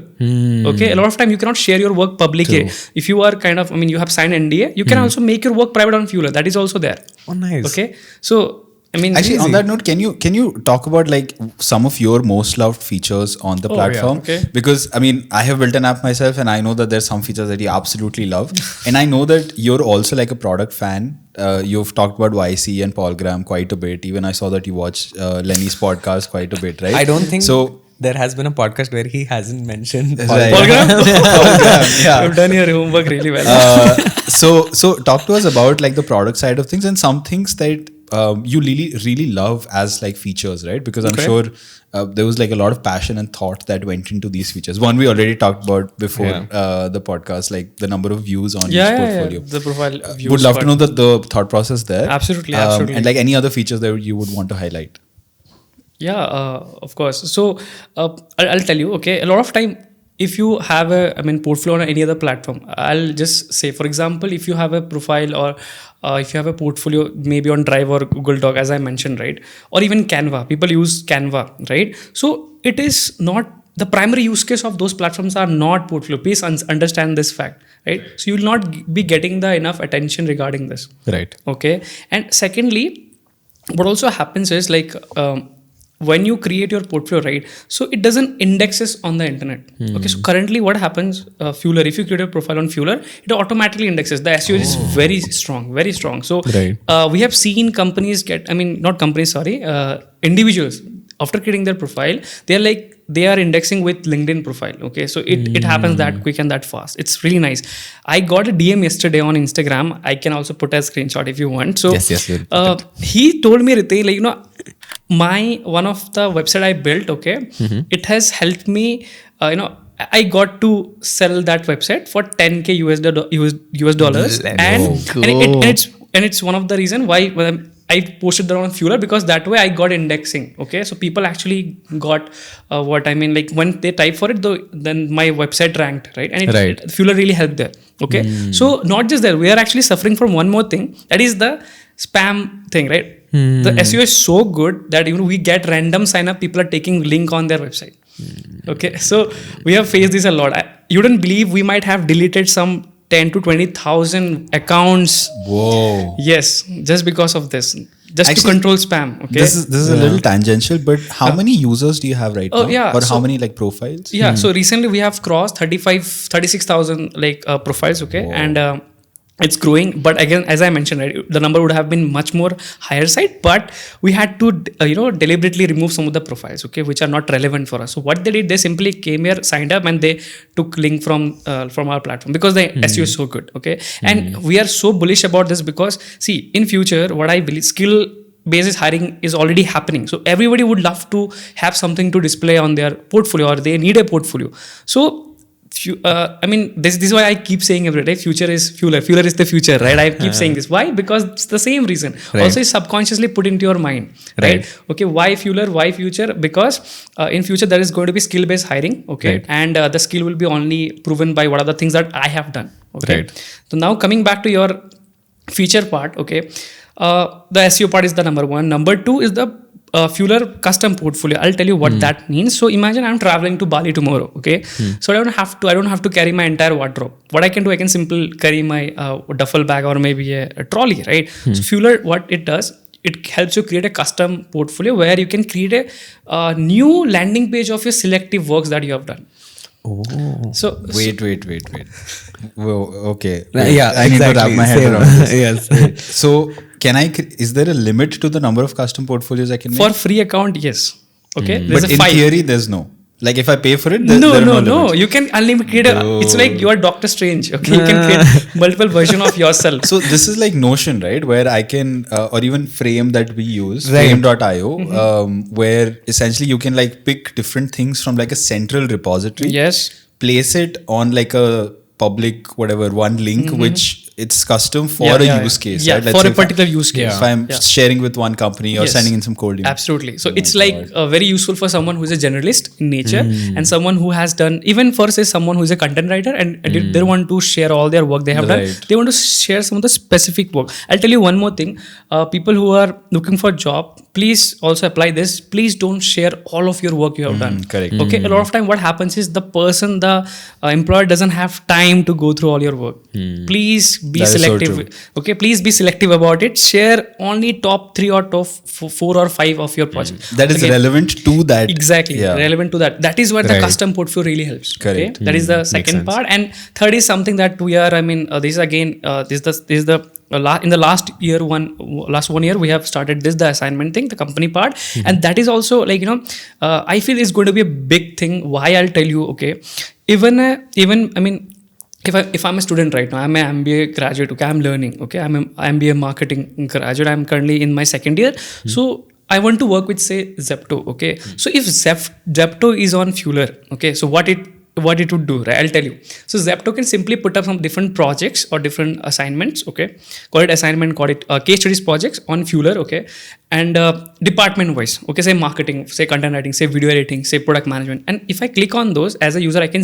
Okay, a lot of time you cannot share your work publicly. True. If you are you have signed NDA, you can also make your work private on Fueler. That is also there. Oh, nice. Okay, so. I mean, actually, on that note, can you talk about like some of your most loved features on the platform? Yeah. Okay. Because I mean, I have built an app myself, and I know that there's some features that you absolutely love, and I know that you're also like a product fan. You've talked about YC and Paul Graham quite a bit. Even I saw that you watch Lenny's podcast quite a bit, right? I don't think so. There has been a podcast where he hasn't mentioned Paul Graham. Yeah. You've done your homework really well. So talk to us about like the product side of things and some things that you really love as like features, right? Because I'm sure there was like a lot of passion and thought that went into these features. One we already talked about before the podcast, like the number of views on each portfolio. The profile views. Would love to know the thought process there. Absolutely. And like any other features that you would want to highlight. Yeah, of course. So I'll tell you, okay, a lot of time if you have a portfolio on any other platform, I'll just say, for example, if you have a profile or if you have a portfolio maybe on Drive or Google Doc, as I mentioned, right, or even Canva, people use Canva, right? So it is not the primary use case of those platforms are not portfolio. Please understand this fact, right? So you will not be getting the enough attention regarding this, right? Okay, and secondly, what also happens is like when you create your portfolio, right, so it doesn't indexes on the internet. Okay, so currently what happens, Fueler, if you create a profile on Fueler, it automatically indexes. The SEO is very strong. So we have seen companies individuals, after creating their profile, they are indexing with LinkedIn profile. Okay, so it happens that quick and that fast. It's really nice. I got a DM yesterday on Instagram. I can also put a screenshot if you want. So he told me, Riten, one of the website I built, okay, it has helped me, I got to sell that website for $10,000 US dollars, and it's one of the reason why I posted that on Fueler because that way I got indexing. Okay, so people actually got like when they type for it, then my website ranked, right? And Fueler really helped there. Okay, so not just there, we are actually suffering from one more thing, that is the spam thing, right? The SEO is so good that we get random sign up, people are taking link on their website. Okay, so we have faced this a lot. You don't believe we might have deleted some 10 to 20,000 accounts. Whoa. Yes, just because of this. Just actually, to control spam. Okay. This is a little tangential, but how many users do you have right now? Yeah. Or how many profiles? Yeah. So recently we have crossed 36,000 profiles. Okay. Whoa. And it's growing, but again, as I mentioned, right, the number would have been much more higher side, but we had to deliberately remove some of the profiles, okay, which are not relevant for us. So what they did, they simply came here, signed up, and they took link from our platform because the SEO is so good, okay. And we are so bullish about this because see, in future, what I believe, skill basis hiring is already happening. So everybody would love to have something to display on their portfolio, or they need a portfolio. So this is why I keep saying every day, future is Fueler. Fueler is the future, right? I keep saying this. Why? Because it's the same reason. Right. Also, it's subconsciously put into your mind, right? Okay, why Fueler? Why future? Because in future there is going to be skill-based hiring, okay? Right. And the skill will be only proven by what are the things that I have done, okay? Right. So now coming back to your feature part, okay? The SEO part is the number one. Number two is the Fueler custom portfolio. I'll tell you what that means. So imagine I'm traveling to Bali tomorrow, okay? So I don't have to carry my entire wardrobe. What I can do, I can simply carry my duffel bag or maybe a trolley, right? So Fueler, what it does, it helps you create a custom portfolio where you can create a new landing page of your selective works that you have done. Oh. So wait. Whoa, okay. Yeah, I need to wrap my head around this. Yes. So is there a limit to the number of custom portfolios I can make? For free account, yes. Okay. But in theory, there's no. Like if I pay for it, there are no limits. You can unlimited. It's like you are Doctor Strange. Okay, you can create multiple version of yourself. So this is like Notion, right? Where I can, or even Frame that we use, frame.io, where essentially you can like pick different things from like a central repository. Yes. Place it on like a public one link, which it's custom for a use case. Yeah, right? for a particular use case. If I'm sharing with one company or sending in some cold email. Absolutely. So it's like very useful for someone who is a generalist in nature and someone who has done, even for say someone who is a content writer and they want to share all their work they have done. They want to share some of the specific work. I'll tell you one more thing. People who are looking for a job, please also apply this. Please don't share all of your work you have done. Correct. Okay. A lot of time what happens is the employer doesn't have time to go through all your work. Please be selective. So okay, please be selective about it. Share only top 3 or top 4 or 5 of your project. That is relevant to that. Exactly, relevant to that. That is where the custom portfolio really helps. Correct. Okay? That is the second part. And third is something that we are. This is again. This is the in the last 1 year we have started the assignment thing, the company part, and that is also like I feel is going to be a big thing. Why? I'll tell you. Okay, even if I'm a student right now, I'm an MBA graduate, okay, I'm learning, okay, I'm an MBA marketing graduate, I'm currently in my second year, so I want to work with say Zepto, okay, so if Zepto is on Fueler, okay, so what it would do, right? I'll tell you. So Zepto can simply put up some different projects or different assignments, okay, call it assignment, call it case studies projects on Fueler, okay, and department wise, okay, say marketing, say content writing, say video editing, say product management, and if I click on those as a user, I can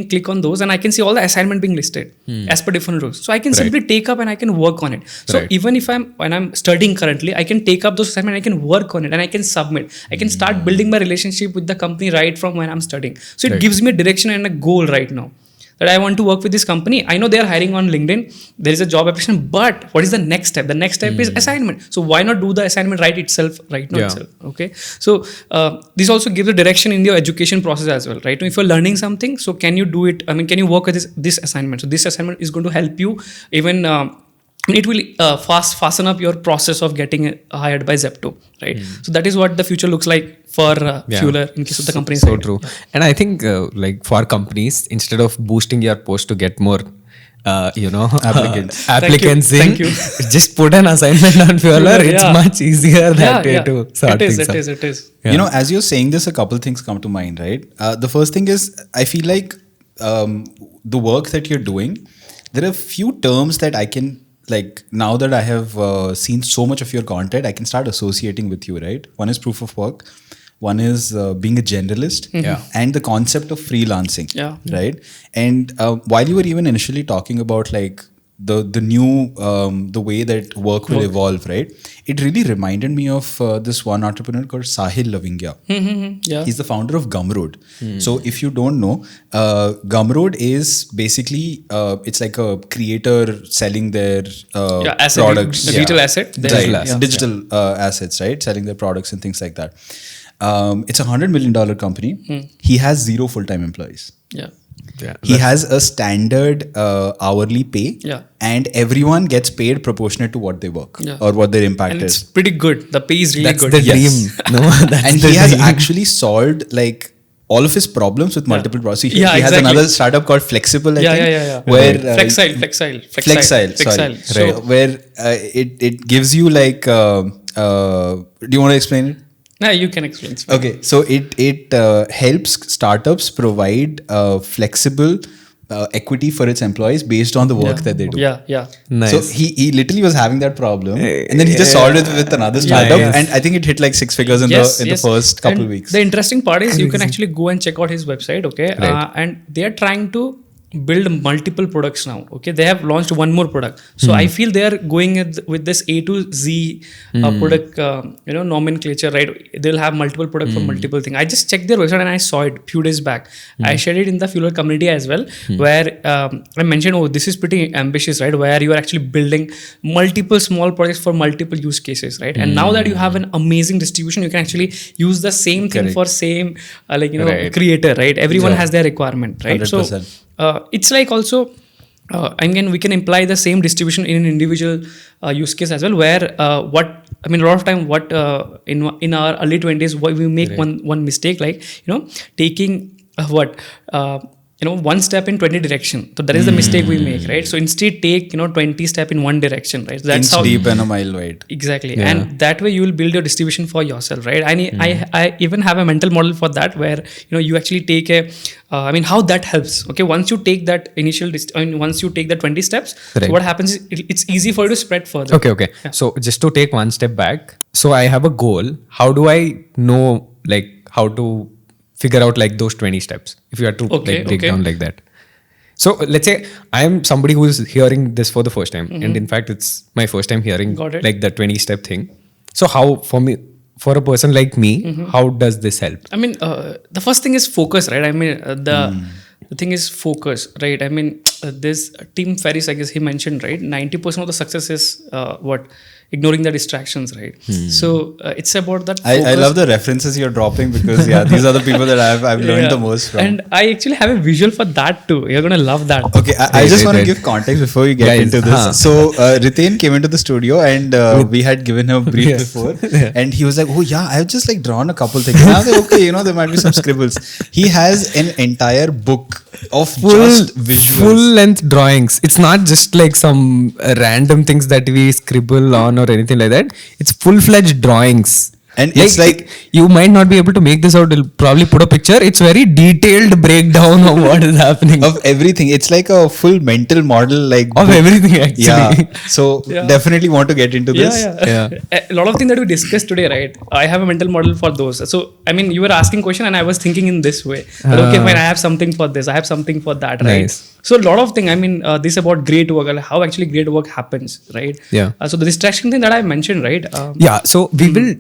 click on those and I can see all the assignment being listed as per different roles, so I can simply take up and I can work on it. So even if when I'm studying currently, I can take up those assignments, I can work on it and I can submit, I can start building my relationship with the company right from when I'm studying. So it gives me a direction and a goal right now that I want to work with this company. I know they are hiring on LinkedIn, there is a job application, but what is the next step? The next step is assignment. So why not do the assignment right now itself? Okay. So this also gives a direction in your education process as well, right? If you're learning something, so can you do it? Can you work with this assignment? So this assignment is going to help you even it will fasten up your process of getting hired by Zepto, right? So that is what the future looks like for Fueler in case of the company. So true. And I think like for companies, instead of boosting your post to get more applicants Thank you. just put an assignment on Fueler. It's much easier that way to sort things out. It is. Yeah. As you're saying this, a couple things come to mind, right? The first thing is, I feel like the work that you're doing, there are a few terms that I can like now that I have seen so much of your content, I can start associating with you, right? One is proof of work, one is being a generalist, and the concept of freelancing, right? And while you were even initially talking about like the new the way that work will evolve, right? It really reminded me of this one entrepreneur called Sahil Lavingya. He's the founder of Gumroad. So if you don't know, Gumroad is basically it's like a creator selling their products, digital asset, digital assets, right? Selling their products and things like that. It's $100 million company. He has 0 full-time employees. He has a standard hourly pay, and everyone gets paid proportionate to what they work or what their impact and is. It's pretty good. The pay is really That's good. the dream. No, that's And the he has dream. actually solved like all of his problems with multiple products. He has exactly. another startup called Flexible, I think, where Flexile. So where it gives you like. Do you want to explain it? No, you can explain. Okay, so it helps startups provide flexible equity for its employees based on the work that they do. Nice. So he literally was having that problem, and then he just solved it with another startup, and I think it hit like 6 figures in the first couple of weeks. The interesting part is you can actually go and check out his website, okay? And they are trying to build multiple products now, okay? They have launched one more product. So I feel they are going with this A to Z product, nomenclature, right? They'll have multiple products for multiple things. I just checked their website and I saw it a few days back. I shared it in the Fueler community as well, where I mentioned, this is pretty ambitious, right? Where you are actually building multiple small projects for multiple use cases, right? And now that you have an amazing distribution, you can actually use the same thing for same, creator, right? Everyone has their requirement, right? 100%. So it's like also we can imply the same distribution in an individual use case as well, where a lot of time in our early 20s we make one mistake, like taking one step in 20 direction. So that is the mistake we make, right? So instead take 20 step in one direction, right? So that's Inch deep and a mile wide. Exactly. And that way you will build your distribution for yourself, right? I even have a mental model for that, where you actually take how that helps. Okay, once you take that once you take the 20 steps, so what happens is it's easy for you to spread further. Okay. Yeah. So just to take one step back, so I have a goal. How do I know like how to figure out like those 20 steps if you had to break down like that? So let's say I'm somebody who is hearing this for the first time, and in fact it's my first time hearing like the 20-step thing. So how for a person like me, how does this help? The first thing is focus, right? The thing is focus, right? This Tim Ferriss, I guess he mentioned, right? 90% of the success is ignoring the distractions, right? So it's about that focus. I love the references you're dropping, because these are the people that I've learned the most from. And I actually have a visual for that too. You're gonna love that. Okay, I just want to give context before we get into this. So Riten came into the studio, and we had given him a brief before, and he was like, "Oh yeah, I've just like drawn a couple things." And I was like, "Okay, there might be some scribbles." He has an entire book of just visuals, full-length drawings. It's not just like some random things that we scribble on or anything like that. It's full-fledged drawings. And it's like you might not be able to make this out. You'll probably put a picture. It's very detailed breakdown of what is happening. Of everything. It's like a full mental model, like of everything actually. Yeah. So definitely want to get into this. Yeah. A lot of things that we discussed today, right? I have a mental model for those. So you were asking question, and I was thinking in this way. But okay, fine. I have something for this. I have something for that, right? Nice. So a lot of things. This about great work, how actually great work happens, right? Yeah. So the distraction thing that I mentioned, right? So we will.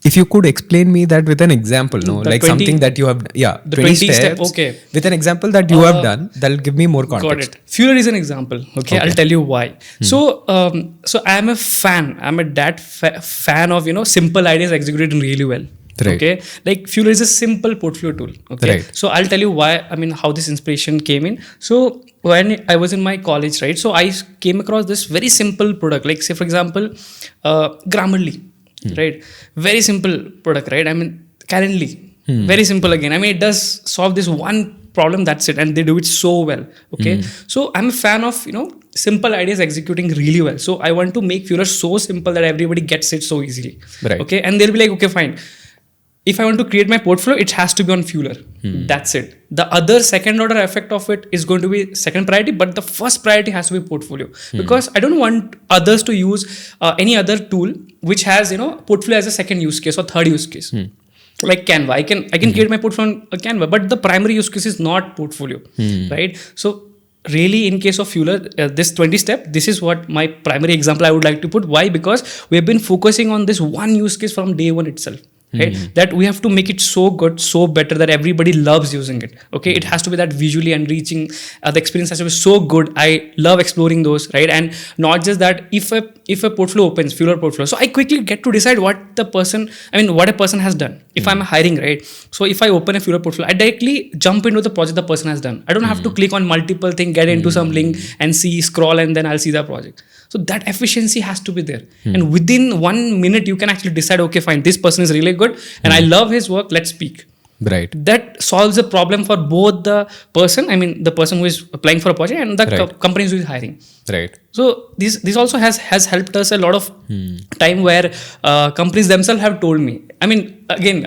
If you could explain me that with an example, like 20, something that you have, the 20 steps, okay, with an example that you have done, that'll give me more context. Got it. Fueler is an example. Okay, I'll tell you why. So I'm a fan. I'm a fan of simple ideas executed really well. Right. Okay, like Fueler is a simple portfolio tool. Okay, right. So I'll tell you why. How this inspiration came in. So when I was in my college, right? So I came across this very simple product. Like say for example, Grammarly. Right, very simple product, right? Calendly, very simple again. It does solve this one problem, that's it, and they do it so well. Okay, so I'm a fan of simple ideas executing really well. So I want to make Fueler so simple that everybody gets it so easily. Right. Okay, and they'll be like, okay, fine. if I want to create my portfolio, it has to be on Fueler. That's it. The other second order effect of it is going to be second priority, but the first priority has to be portfolio, because I don't want others to use any other tool which has, portfolio as a second use case or third use case. Like Canva, I can create my portfolio on Canva, but the primary use case is not portfolio, right? So really, in case of Fueler, this 20 step, this is what my primary example I would like to put. Why? Because we have been focusing on this one use case from day one itself. Right? That we have to make it so good, so better that everybody loves using it. Okay, it has to be that visually enriching. The experience has to be so good. I love exploring those, right? And not just that. If a portfolio opens, Fueler portfolio, so I quickly get to decide what a person has done. If I'm hiring, right? So if I open a Fueler portfolio, I directly jump into the project the person has done. I don't have to click on multiple things, get into some link and scroll, and then I'll see the project. So that efficiency has to be there. And within 1 minute, you can actually decide, okay, fine, this person is really good and I love his work, let's speak. Right. That solves a problem for both the person, the person who is applying for a project, and the companies who is hiring. Right. So this also has helped us a lot of time, where companies themselves have told me. Again,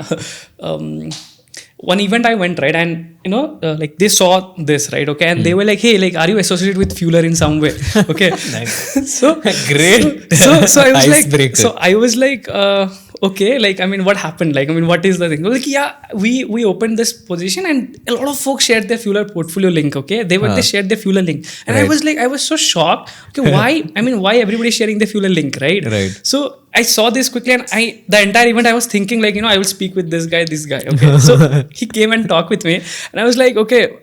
one event I went, right, and like they saw this, right, okay, and they were like, hey, like, are you associated with Fueler in some way? Okay. Nice. So great. So I was Icebreaker. okay, like, what happened? Like, what is the thing? Like, yeah, we opened this position and a lot of folks shared their Fueler portfolio link. Okay. They shared their Fueler link. And Right. I was so shocked. Okay. Why? Why everybody is sharing their Fueler link, right? Right. So I saw this quickly, and the entire event I was thinking, like, I will speak with this guy. Okay. So he came and talked with me, and I was like, okay,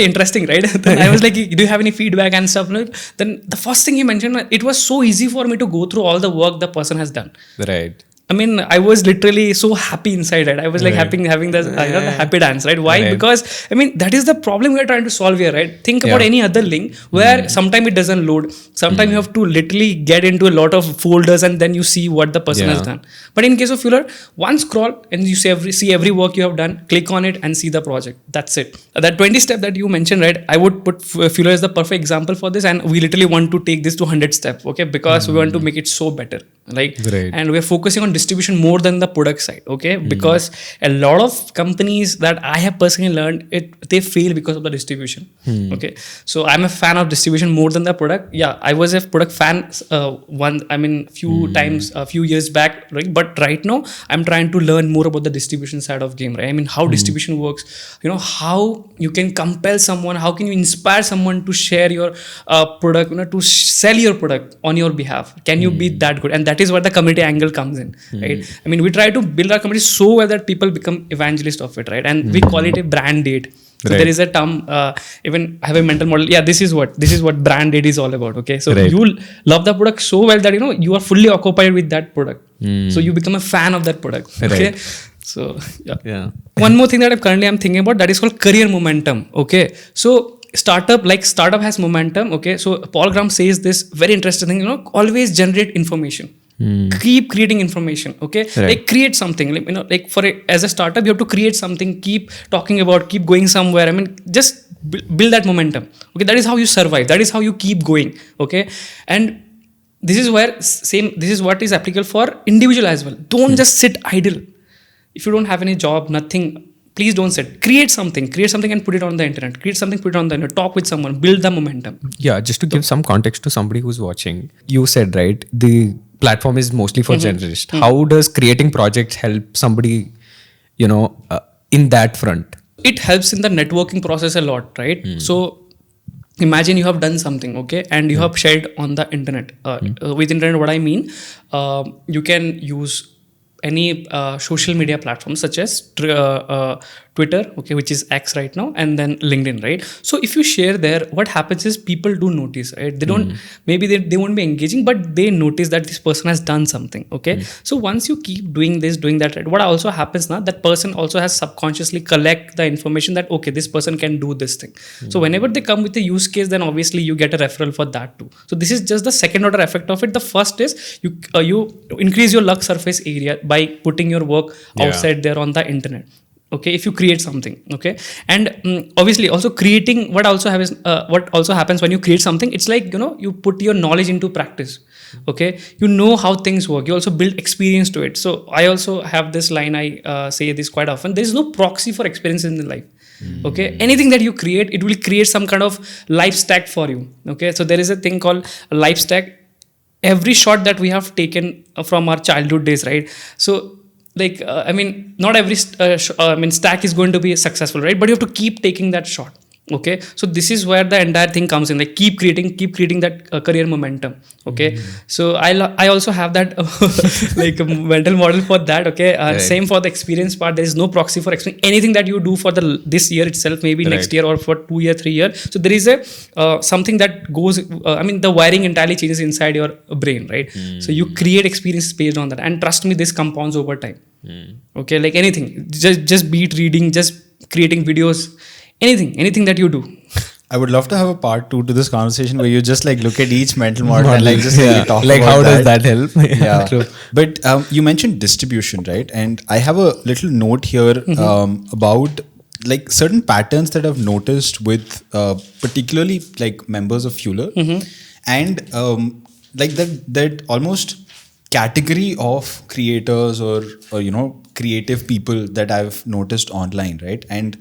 interesting, right? Then I was like, do you have any feedback and stuff? Then the first thing he mentioned, it was so easy for me to go through all the work the person has done. Right. I was literally so happy inside it. I was like having this the happy dance, right? Why? Right. Because that is the problem we are trying to solve here, right? Think about any other link where sometimes it doesn't load. Sometimes you have to literally get into a lot of folders and then you see what the person has done. But in case of Fueler, one scroll and you see every work you have done, click on it and see the project. That's it. That 20 step that you mentioned, right? I would put Fueler as the perfect example for this, and we literally want to take this to 100 step, okay? Because we want to make it so better, like, Right. and we're focusing on distribution more than the product side, okay? Because a lot of companies that I have personally learned, they fail because of the distribution. Okay, so I'm a fan of distribution more than the product. Yeah, I was a product fan few times a few years back, right? But right now I'm trying to learn more about the distribution side of game, right? How distribution works, how you can compel someone, how can you inspire someone to share your product, to sell your product on your behalf. Can you be that good? And that is where the community angle comes in, right? We try to build our community so well that people become evangelists of it, right? And we call it a brand date. So there is a term, even I have a mental model. Yeah, this is what brand date is all about. Okay, so you love the product so well that you are fully occupied with that product. So you become a fan of that product. Okay, so yeah. One more thing that I'm thinking about, that is called career momentum. Okay, so startup has momentum. Okay, so Paul Graham says this very interesting thing. Always generate information. Keep creating information, okay? Right. Like, create something, as a startup, you have to create something, keep talking about, keep going somewhere. Just build that momentum, okay? That is how you survive. That is how you keep going, okay? And this is what is applicable for individual as well. Don't just sit idle. If you don't have any job, nothing, please don't sit. Create something and put it on the internet. Talk with someone, build the momentum. Yeah, just to give some context to somebody who's watching, you said, right, the platform is mostly for generalists. How does creating projects help somebody, in that front? It helps in the networking process a lot, right? So imagine you have done something, okay, and you have shared on the internet. With internet, what I mean, you can use any social media platforms such as Twitter, okay, which is X right now, and then LinkedIn, right? So if you share there, what happens is people do notice, right? They don't, maybe they won't be engaging, but they notice that this person has done something, okay? So once you keep doing that, right, what also happens now, that person also has subconsciously collect the information that, okay, this person can do this thing. So whenever they come with a use case, then obviously you get a referral for that too. So this is just the second order effect of it. The first is you increase your luck surface area by putting your work outside there on the internet. okay, if you create something, okay. And obviously also creating, what also happens when you create something, it's like, you put your knowledge into practice, okay. You know how things work, you also build experience to it. So I also have this line, I say this quite often: there is no proxy for experience in life, okay. Anything that you create, it will create some kind of life stack for you, okay. So there is a thing called a life stack. Every shot that we have taken from our childhood days, right? So like not every stack is going to be successful, right? But you have to keep taking that shot, okay. So this is where the entire thing comes in, like keep creating that career momentum, okay. So I also have that like a mental model for that, okay. Same for the experience part. There is no proxy for experience. Anything that you do for this year itself, maybe next year or for 2 year 3 year, so there is a something that goes the wiring entirely changes inside your brain, right? So you create experiences based on that, and trust me, this compounds over time. Okay, like anything, just be it reading, just creating videos, anything that you do. I would love to have a part 2 to this conversation where you just like look at each mental model and like just talk like about how does that help. Yeah. True. But you mentioned distribution, right? And I have a little note here about like certain patterns that I've noticed with particularly like members of Fueler, and like that almost category of creators or creative people that I've noticed online, right? And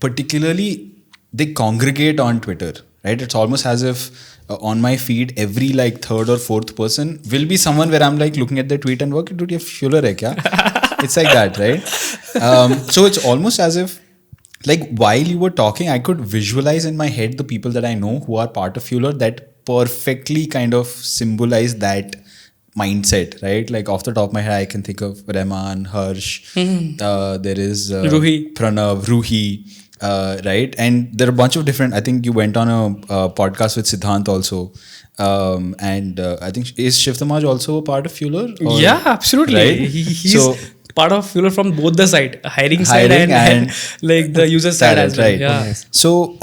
particularly they congregate on Twitter, right? It's almost as if on my feed every like third or fourth person will be someone where I'm like looking at their tweet and work, dude, ye Fueler hai kya? It's like that, right? So it's almost as if like while you were talking, I could visualize in my head the people that I know who are part of Fueler that perfectly kind of symbolize that mindset, right? Like off the top of my head, I can think of Rahman, Harsh, there is Ruhi. Pranav, Ruhi, right? And there are a bunch of different, I think you went on a podcast with Siddhant also. And I think, is Shivtamaj also a part of Fueler? Yeah, absolutely. Right? He's part of Fueler from both the side, hiring side and like the user side as well. Right. Yeah. So,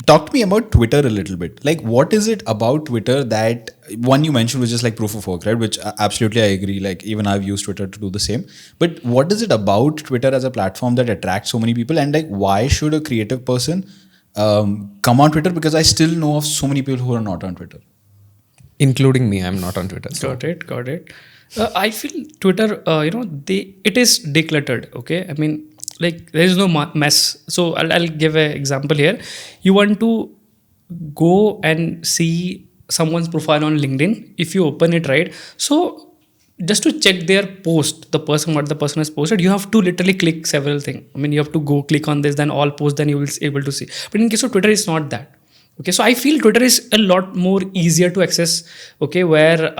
talk to me about Twitter a little bit. Like, what is it about Twitter that one you mentioned was just like proof of work, right? Which absolutely I agree. Like, even I've used Twitter to do the same. But what is it about Twitter as a platform that attracts so many people? And like, why should a creative person come on Twitter? Because I still know of so many people who are not on Twitter. Including me, I'm not on Twitter. So. Got it. I feel Twitter, it is decluttered. Okay, I mean, like there is no mess. So I'll give an example here. You want to go and see someone's profile on LinkedIn. If you open it, right? So just to check their post, what the person has posted, you have to literally click several things. I mean, you have to go click on this, then all posts, then you will be able to see. But in case of Twitter, it's not that. Okay, so I feel Twitter is a lot more easier to access, okay, where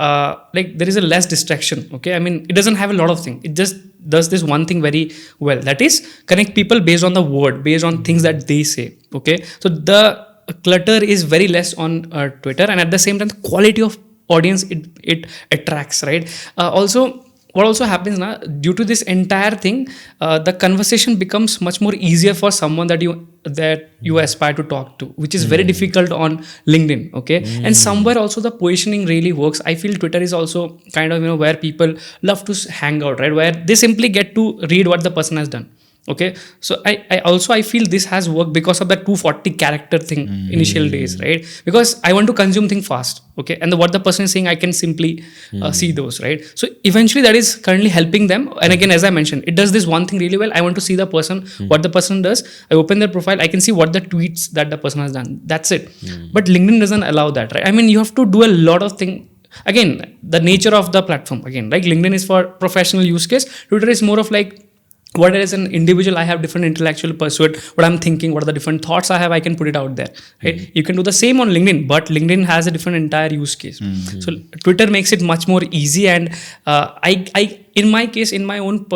like there is a less distraction, okay. I mean, it doesn't have a lot of things. It just does this one thing very well. That is connect people based on the word, based on things that they say, okay. So the clutter is very less on Twitter, and at the same time, the quality of audience it attracts, right? Also, what also happens now, due to this entire thing, the conversation becomes much more easier for someone that you aspire to talk to, which is very difficult on LinkedIn, okay. And somewhere also the positioning really works. I feel Twitter is also kind of where people love to hang out, right, where they simply get to read what the person has done. Okay, so I feel this has worked because of that 240 character thing initial days, right? Because I want to consume things fast, okay, and what the person is saying, I can simply see those, right? So eventually that is currently helping them. And again, as I mentioned, it does this one thing really well. I want to see the person, what the person does. I open their profile, I can see what the tweets that the person has done. That's it. But LinkedIn doesn't allow that, right? I mean, you have to do a lot of things. Again, the nature of the platform. Again, like LinkedIn is for professional use case. Twitter is more of like, what as an individual, I have different intellectual pursuit, what I'm thinking, what are the different thoughts I have, I can put it out there, right? You can do the same on LinkedIn, but LinkedIn has a different entire use case. So Twitter makes it much more easy. And I in my case, in my own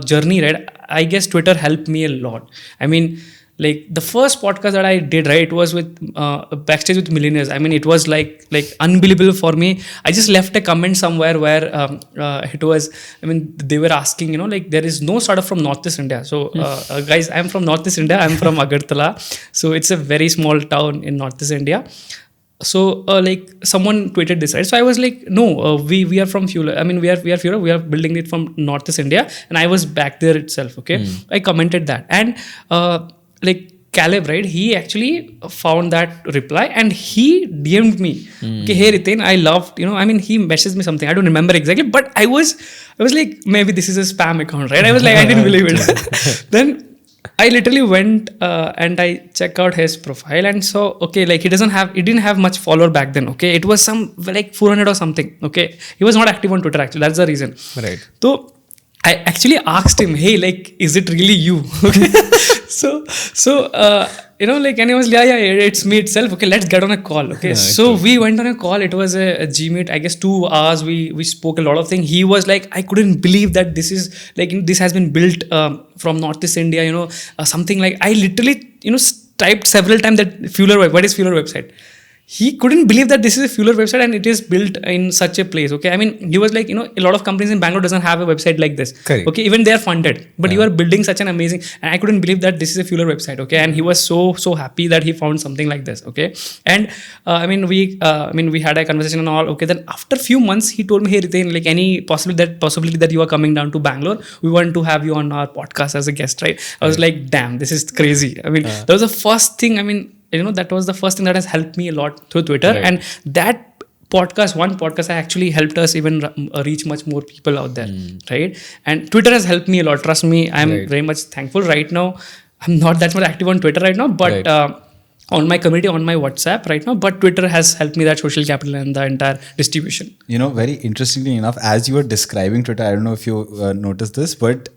journey, right, I guess Twitter helped me a lot. I mean, like the first podcast that I did, right, it was with Backstage with Millionaires. I mean, it was like unbelievable for me. I just left a comment somewhere where it was, I mean, they were asking, like there is no startup from Northeast India. So guys, I'm from Northeast India. I'm from Agartala. So it's a very small town in Northeast India. like someone tweeted this, right? So I was like, no, we are from Fuller. I mean, we are Fuller. We are building it from Northeast India, and I was back there itself. Okay, I commented that, and like Caleb, right? He actually found that reply and he DM'd me. Okay, hey Riten, I loved, I mean, he messaged me something. I don't remember exactly, but I was like, maybe this is a spam account, right? I was like, I didn't believe it. Then I literally went and I checked out his profile and saw, okay, like he didn't have much follower back then. Okay, it was some like 400 or something. Okay, he was not active on Twitter actually. That's the reason. Right. So I actually asked him, hey, like, is it really you? Okay. So like, and he was like, yeah, it's me itself. Okay, let's get on a call. Okay. So we went on a call. It was a Gmeet, I guess 2 hours. We spoke a lot of things. He was like, I couldn't believe that this is like, this has been built from Northeast India, something like, I literally, typed several times that Fuller, what is Fuller website? He couldn't believe that this is a Fuller website and it is built in such a place. Okay, I mean, he was like, a lot of companies in Bangalore doesn't have a website like this. Correct. Okay, even they are funded, but you are building such an amazing. And I couldn't believe that this is a Fuller website. Okay, and he was so happy that he found something like this. Okay, and we had a conversation and all. Okay, then after a few months, he told me, hey Riten, like any possibility that you are coming down to Bangalore, we want to have you on our podcast as a guest, right? I was like, damn, this is crazy. I mean, that was the first thing. I mean, that was the first thing that has helped me a lot through Twitter. Right. And that one podcast actually helped us even reach much more people out there. Right. And Twitter has helped me a lot. Trust me, I'm very much thankful. Right now, I'm not that much active on Twitter right now, but on my community, on my WhatsApp right now, but Twitter has helped me that social capital and the entire distribution. Very interestingly enough, as you were describing Twitter, I don't know if you noticed this, but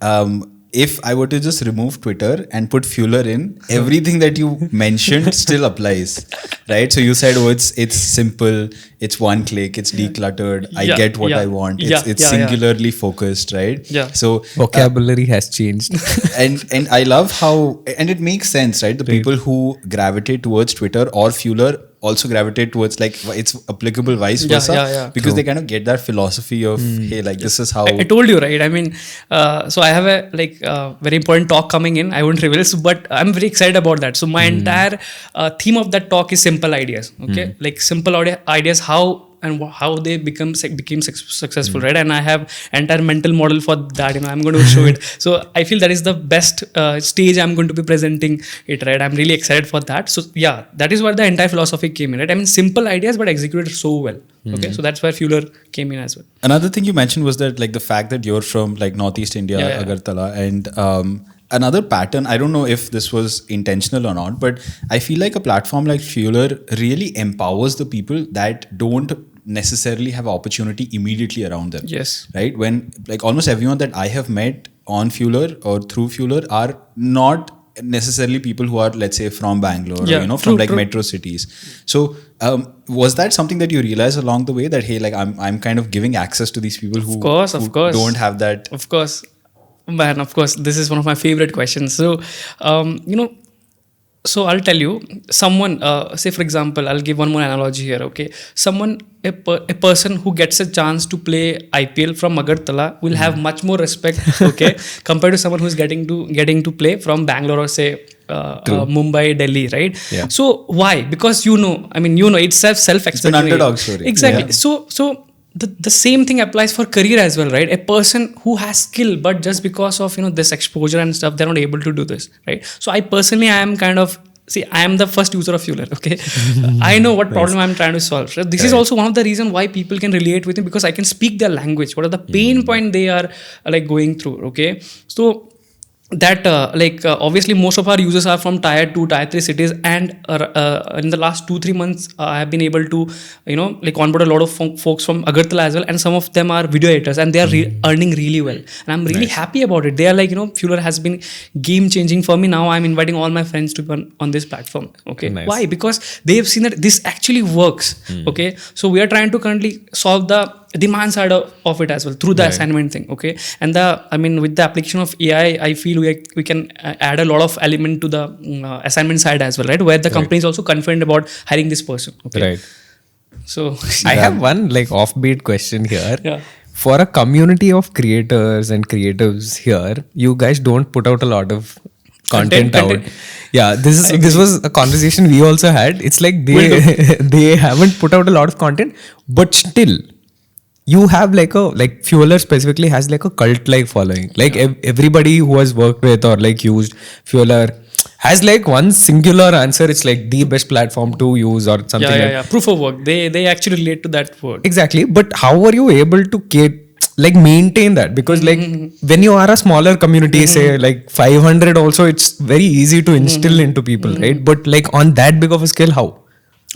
if I were to just remove Twitter and put Fuller in, everything that you mentioned still applies, right? So you said, it's simple, it's one click, it's decluttered, I get what I want, it's singularly focused, right? Yeah. So vocabulary has changed. and I love how, and it makes sense, right? The people who gravitate towards Twitter or Fuller also gravitate towards, like, it's applicable vice versa, because they kind of get that philosophy of hey, like, this is how I told you, right? I mean, so I have a very important talk coming in. I won't reveal, but I'm very excited about that. So my entire theme of that talk is simple ideas. Okay, like simple ideas, how they became successful, right? And I have entire mental model for that. I'm going to show it. So I feel that is the best stage I'm going to be presenting it, right? I'm really excited for that. So yeah, that is where the entire philosophy came in, right? I mean, simple ideas but executed so well. Okay, so that's where Fuller came in as well. Another thing you mentioned was that, like, the fact that you're from like Northeast India, Agartala, and another pattern, I don't know if this was intentional or not, but I feel like a platform like Fuller really empowers the people that don't necessarily have opportunity immediately around them. Yes. Right? When, like, almost everyone that I have met on Fuller or through Fuller are not necessarily people who are, let's say, from Bangalore or, from metro cities. So was that something that you realized along the way, that hey, like, I'm kind of giving access to these people who, of course don't have that? Of course. Man, of course, this is one of my favorite questions. So, so I'll tell you, someone, say for example, I'll give one more analogy here, okay? A person who gets a chance to play IPL from Agartala will have much more respect, okay, compared to someone who's getting to play from Bangalore or say Mumbai, Delhi, right? Yeah. So why? Because it's self-explanatory. It's an underdog story. Exactly. Yeah. So the same thing applies for career as well, right? A person who has skill, but just because of this exposure and stuff, they're not able to do this, right? So I am kind of, I am the first user of Fuller, okay? I know what problem I'm trying to solve. So this is also one of the reasons why people can relate with me, because I can speak their language. What are the pain point they are like going through, okay? So that obviously most of our users are from tier 2, tier 3 cities, and in the last 2-3 months I have been able to onboard a lot of folks from Agartala as well, and some of them are video editors and they are earning really well, and I'm really happy about it. They are like, Fuller has been game changing for me. Now I'm inviting all my friends to be on this platform, okay? Nice. Why? Because they have seen that this actually works, okay? So we are trying to currently solve the demand side of it as well through the assignment thing, okay? And with the application of AI, I feel we can add a lot of element to the assignment side as well, right? Where the company is also confident about hiring this person, okay? Right. So I have one offbeat question here. Yeah. For a community of creators and creatives here, you guys don't put out a lot of content out. Content. Yeah, this was a conversation we also had. It's like they haven't put out a lot of content, but still you have like Fueler specifically has like a cult like following. Like everybody who has worked with or like used Fueler has like one singular answer. It's like the best platform to use or something. Yeah. Proof of work. They actually relate to that word. Exactly. But how are you able to maintain that? Because like when you are a smaller community, say like 500 also, it's very easy to instill into people, right? But like on that big of a scale, how?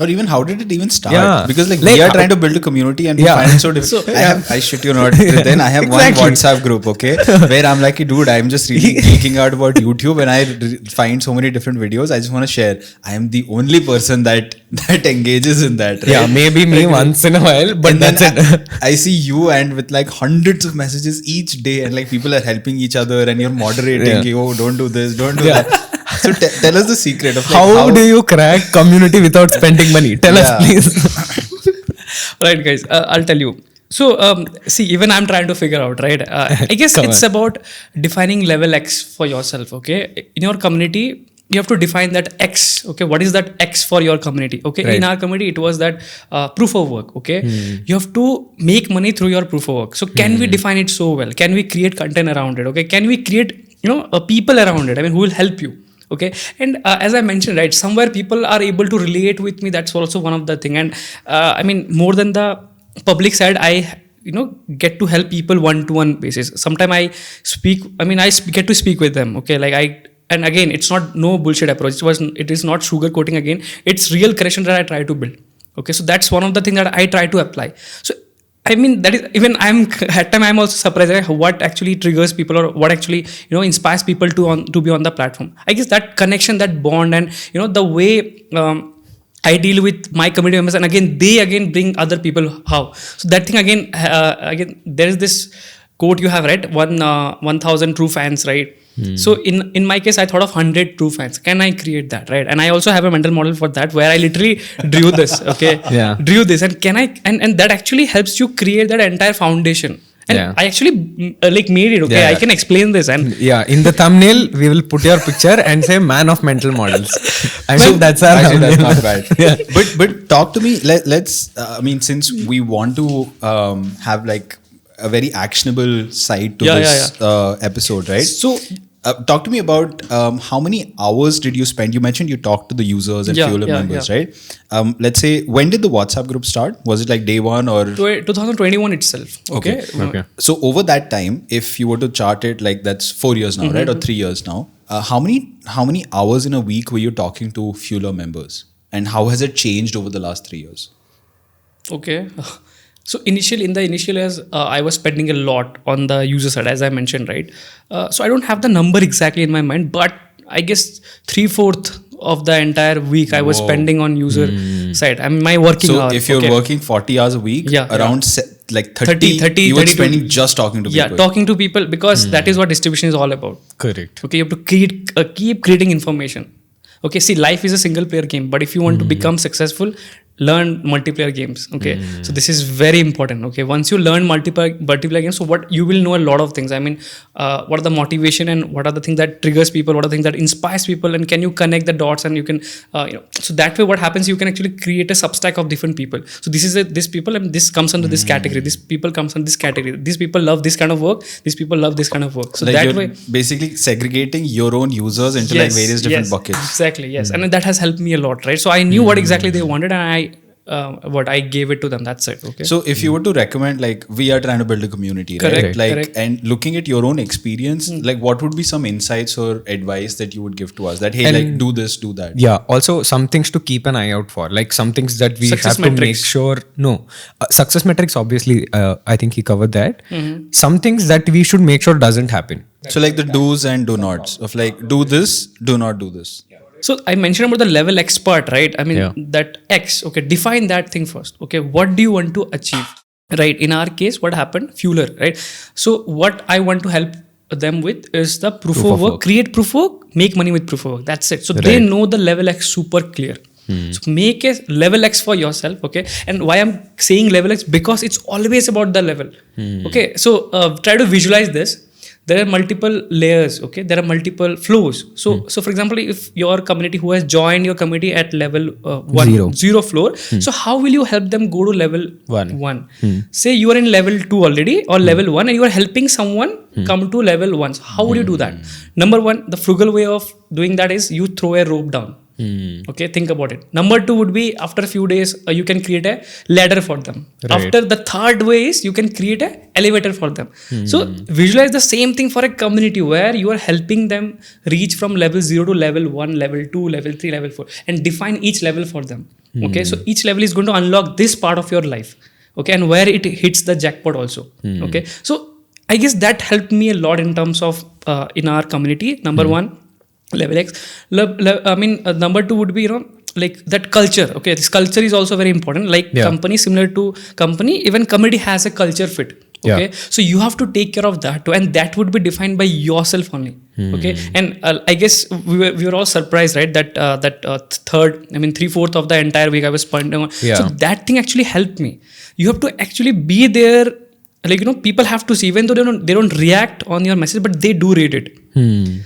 Or even how did it even start? Yeah. Because like we are trying to build a community and we find it so difficult. I shit you not. Then I have Exactly. one WhatsApp group, okay, where I'm like, dude, I'm just really geeking out about YouTube and I find so many different videos. I just want to share. I am the only person that engages in that. Right? Yeah, maybe me once in a while, but and that's it. I see you and with like hundreds of messages each day and like people are helping each other and you're moderating. Oh, don't do this, don't do that. So tell us the secret of like how do you crack community without spending money? Tell us, please. Right, guys, I'll tell you. So, see, even I'm trying to figure out, right? I guess it's about defining level X for yourself, okay? In your community, you have to define that X, okay? What is that X for your community, okay? Right. In our community, it was that proof of work, okay? You have to make money through your proof of work. So, can we define it so well? Can we create content around it, okay? Can we create, people around it? I mean, who will help you? Okay, and as I mentioned, right, somewhere people are able to relate with me. That's also one of the thing. And I mean, more than the public side, I get to help people one-to-one basis. Sometimes I get to speak with them. Okay, and again, it's not no bullshit approach. It is not sugarcoating. Again, it's real correction that I try to build. Okay, so that's one of the things that I try to apply. So I mean, that is even I'm also surprised at what actually triggers people or what actually inspires people to be on the platform. I guess that connection, that bond, and the way I deal with my community members, and again they bring other people. How? So that thing again there is this quote you have, right? 1,000 true fans, right? So in my case, I thought of 100 true fans. Can I create that, right? And I also have a mental model for that where I literally drew this, okay? Drew this, and can I and that actually helps you create that entire foundation. And I actually made it, okay? I can explain this. And in the thumbnail we will put your picture and say man of mental models. I mean, that's our that's not bad. But talk to me. Let's since we want to have like a very actionable side to this episode, right? So talk to me about how many hours did you spend? You mentioned you talked to the users and Fueler members, right? Let's say, when did the WhatsApp group start? Was it like day one or 2021 itself? Okay. So over that time, if you were to chart it, like that's 4 years now, right? Or 3 years now. How many hours in a week were you talking to Fueler members, and how has it changed over the last 3 years? Okay. So in the initial years, I was spending a lot on the user side, as I mentioned, right? So I don't have the number exactly in my mind, but I guess 3/4 of the entire week I was spending on user side. I mean, my working hours. So if you're working 40 hours a week, around like 30 you were spending just talking to people. Yeah, talking to people, because that is what distribution is all about. Correct. Okay, you have to keep creating information. Okay, see, life is a single player game, but if you want to become successful, learn multiplayer games. Okay, so this is very important. Okay, once you learn multiplayer games, so what you will know a lot of things. I mean, what are the motivation and what are the things that triggers people, what are the things that inspires people, and can you connect the dots, and you can so that way what happens, you can actually create a substack of different people. So this people, and this comes under this category, this people comes under this category, these people love this kind of work, these people love this kind of work. So like that you're way basically segregating your own users into like various different buckets. Exactly, yes. And that has helped me a lot, right? So I knew what exactly they wanted, and I gave it to them. That's it. Okay. So if you were to recommend, like, we are trying to build a community, right? Correct. And looking at your own experience, like, what would be some insights or advice that you would give to us? That, hey, like, do this, do that. Yeah. Also, some things to keep an eye out for, like some things that we Success have to metrics. make sure. No, success metrics. Obviously, I think he covered that. Some things that we should make sure doesn't happen. So like the do's and do nots of like, do this, do not do this. So I mentioned about the level X part, right? I mean, that X, okay, define that thing first. Okay, what do you want to achieve, right? In our case, what happened? Fueler, right? So what I want to help them with is the proof of work. Create proof of work, make money with proof of work. That's it. So they know the level X super clear. So make a level X for yourself, okay? And why I'm saying level X? Because it's always about the level. Okay, so try to visualize this. there are multiple layers, okay, there are multiple floors. So for example, if your community who has joined your community at level zero floor, so how will you help them go to level one? Say you are in level 2 already or level 1 and you are helping someone come to level 1. So how would you do that? Number one, the frugal way of doing that is you throw a rope down. Okay, think about it. Number 2 would be, after a few days you can create a ladder for them. After the third way is you can create a elevator for them. So visualize the same thing for a community where you are helping them reach from level 0 to level 1, level 2, level 3, level 4, and define each level for them. Okay, so each level is going to unlock this part of your life, okay, and where it hits the jackpot also. Okay, so I guess that helped me a lot in terms of in our community. Number one, level X. Number 2 would be, like that culture. Okay, this culture is also very important. Like company, similar to company, even community has a culture fit. Okay, so you have to take care of that too, and that would be defined by yourself only. Okay, and I guess we were all surprised, right? That 3/4 of the entire week I was spending on. So that thing actually helped me. You have to actually be there. Like, people have to see, even though they don't react on your message, but they do read it.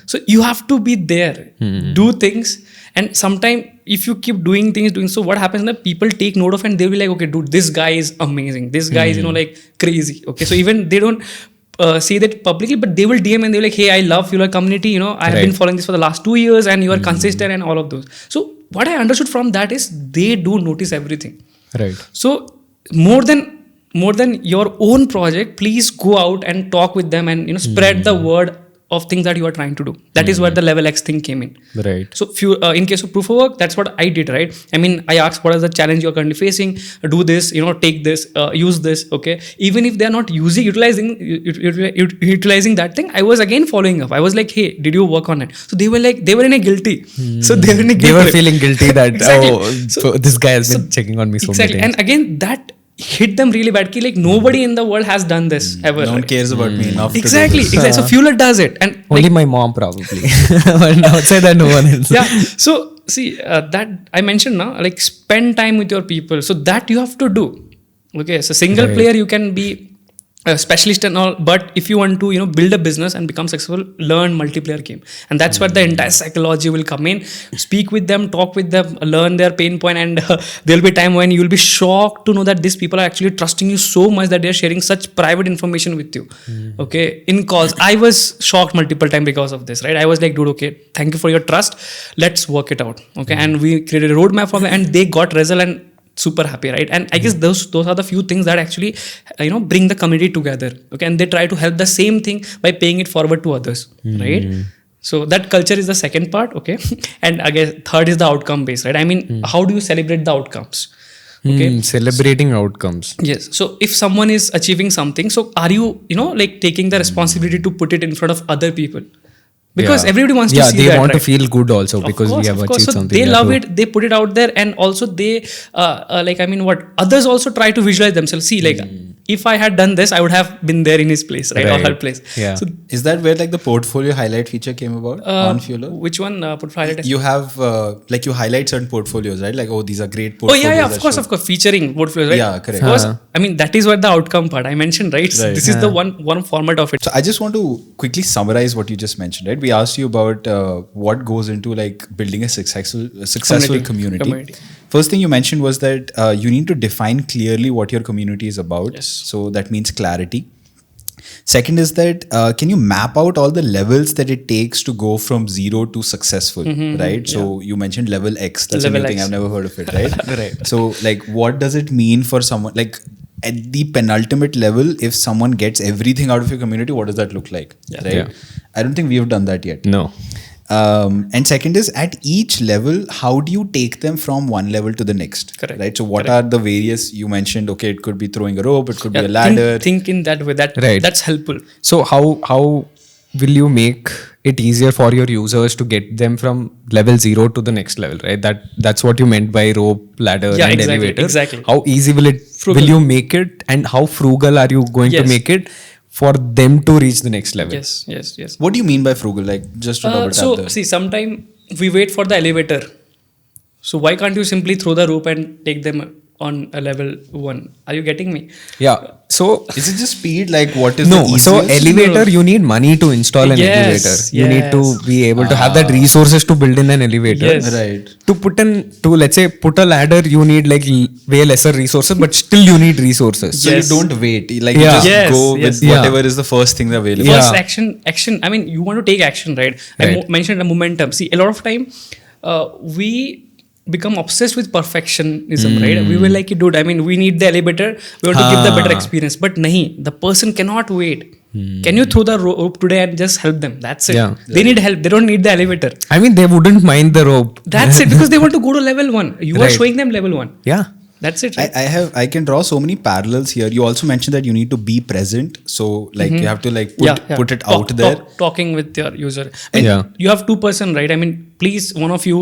So you have to be there, do things, and sometimes if you keep doing so what happens is that people take note of, and they'll be like, okay, dude, this guy is amazing. This guy is, like crazy. Okay, so even they don't say that publicly, but they will DM and they're like, hey, I love your community. I have been following this for the last 2 years, and you are consistent and all of those. So what I understood from that is they do notice everything. Right. So more than your own project, please go out and talk with them and spread the word of things that you are trying to do. That is where the level X thing came in. Right. So in case of proof of work, that's what I did, right? I asked, what is the challenge you're currently facing? Do this, take this, use this. Okay, even if they're not utilizing that thing, I was again following up. I was like, hey, did you work on it? So they were in a guilty. So they were in a guilty. They were feeling guilty that exactly. so this guy has been checking on me so many times. And again, that hit them really bad. Like nobody in the world has done this ever. No one cares about me enough. Exactly. So Fueler does it, and only my mom probably. But outside that, no one else. Yeah. So see that I mentioned now, like spend time with your people. So that you have to do. Okay. So single player, you can be a specialist and all, but if you want to build a business and become successful, learn multiplayer game, and that's where the entire psychology will come in. Speak with them, talk with them, learn their pain point, and there'll be a time when you will be shocked to know that these people are actually trusting you so much that they're sharing such private information with you. Okay, in calls, I was shocked multiple times because of this, right? I was like, dude, okay, thank you for your trust, let's work it out. Okay, and we created a roadmap for them, and they got result and super happy, right? And I guess those are the few things that actually bring the community together. Okay, and they try to help the same thing by paying it forward to others, right? So that culture is the second part. Okay, and again third is the outcome based, right? How do you celebrate the outcomes? Okay, celebrating outcomes. Yes. So if someone is achieving something, so are you like taking the responsibility to put it in front of other people? Because everybody wants to see that. Yeah, they want right? to feel good also because we have achieved so something. They love it. They put it out there, and also they others also try to visualize themselves. See, like if I had done this, I would have been there in his place, right? Or her place. Yeah. So is that where like the portfolio highlight feature came about on Fueler? Which one? Portfolio highlight. You have you highlight certain portfolios, right? Like, oh, these are great Oh portfolios. yeah, of course, featuring portfolios, right? Yeah, correct. Of course, that is where the outcome part I mentioned, right? So this is the one format of it. So I just want to quickly summarize what you just mentioned, right? We asked you about what goes into like building a successful community. First thing you mentioned was that you need to define clearly what your community is about. Yes. So that means clarity. Second is that can you map out all the levels that it takes to go from zero to successful, right? So you mentioned level X. That's a new thing. I've never heard of it, right? Right. So like what does it mean for someone like at the penultimate level, if someone gets everything out of your community, what does that look like? Yeah. Right? Yeah. I don't think we have done that yet. No. And second is at each level, how do you take them from one level to the next? Correct. Right. So what are the various, you mentioned, okay, it could be throwing a rope, it could be a ladder. Think in that way. That's helpful. So how will you make it easier for your users to get them from level 0 to the next level, right? That's what you meant by rope, ladder, and elevator. Exactly. How easy will you make it, and how frugal are you going to make it for them to reach the next level? Yes. What do you mean by frugal? Like just to double tap there. See, sometimes we wait for the elevator. So why can't you simply throw the rope and take them on a level 1? Are you getting me? Yeah. So Is it just speed? Like what is no, the so easiest? elevator, you need money to install an Yes, elevator. You need to yes. be able to have that resources to build in an elevator. Yes. Right. To let's say put a ladder, you need like way lesser resources, but still you need resources. So Yes. you don't wait. Like Yeah. you just Yes, go yes. with whatever is the first thing available. Yeah. First action. I mean, you want to take action, right? I Right. mentioned the momentum. See, a lot of time we become obsessed with perfectionism, right? We were like, dude, I mean, we need the elevator. We want to give the better experience. But nahi, the person cannot wait. Can you throw the rope today and just help them? That's it. Yeah. They need help. They don't need the elevator. I mean, they wouldn't mind the rope. That's it, because they want to go to level 1. You are Right. showing them level 1. Yeah. That's it, right? I can draw so many parallels here. You also mentioned that you need to be present. So like you have to like put it out there. Talking with your user. And Yeah. you have 2%, right? I mean, please, one of you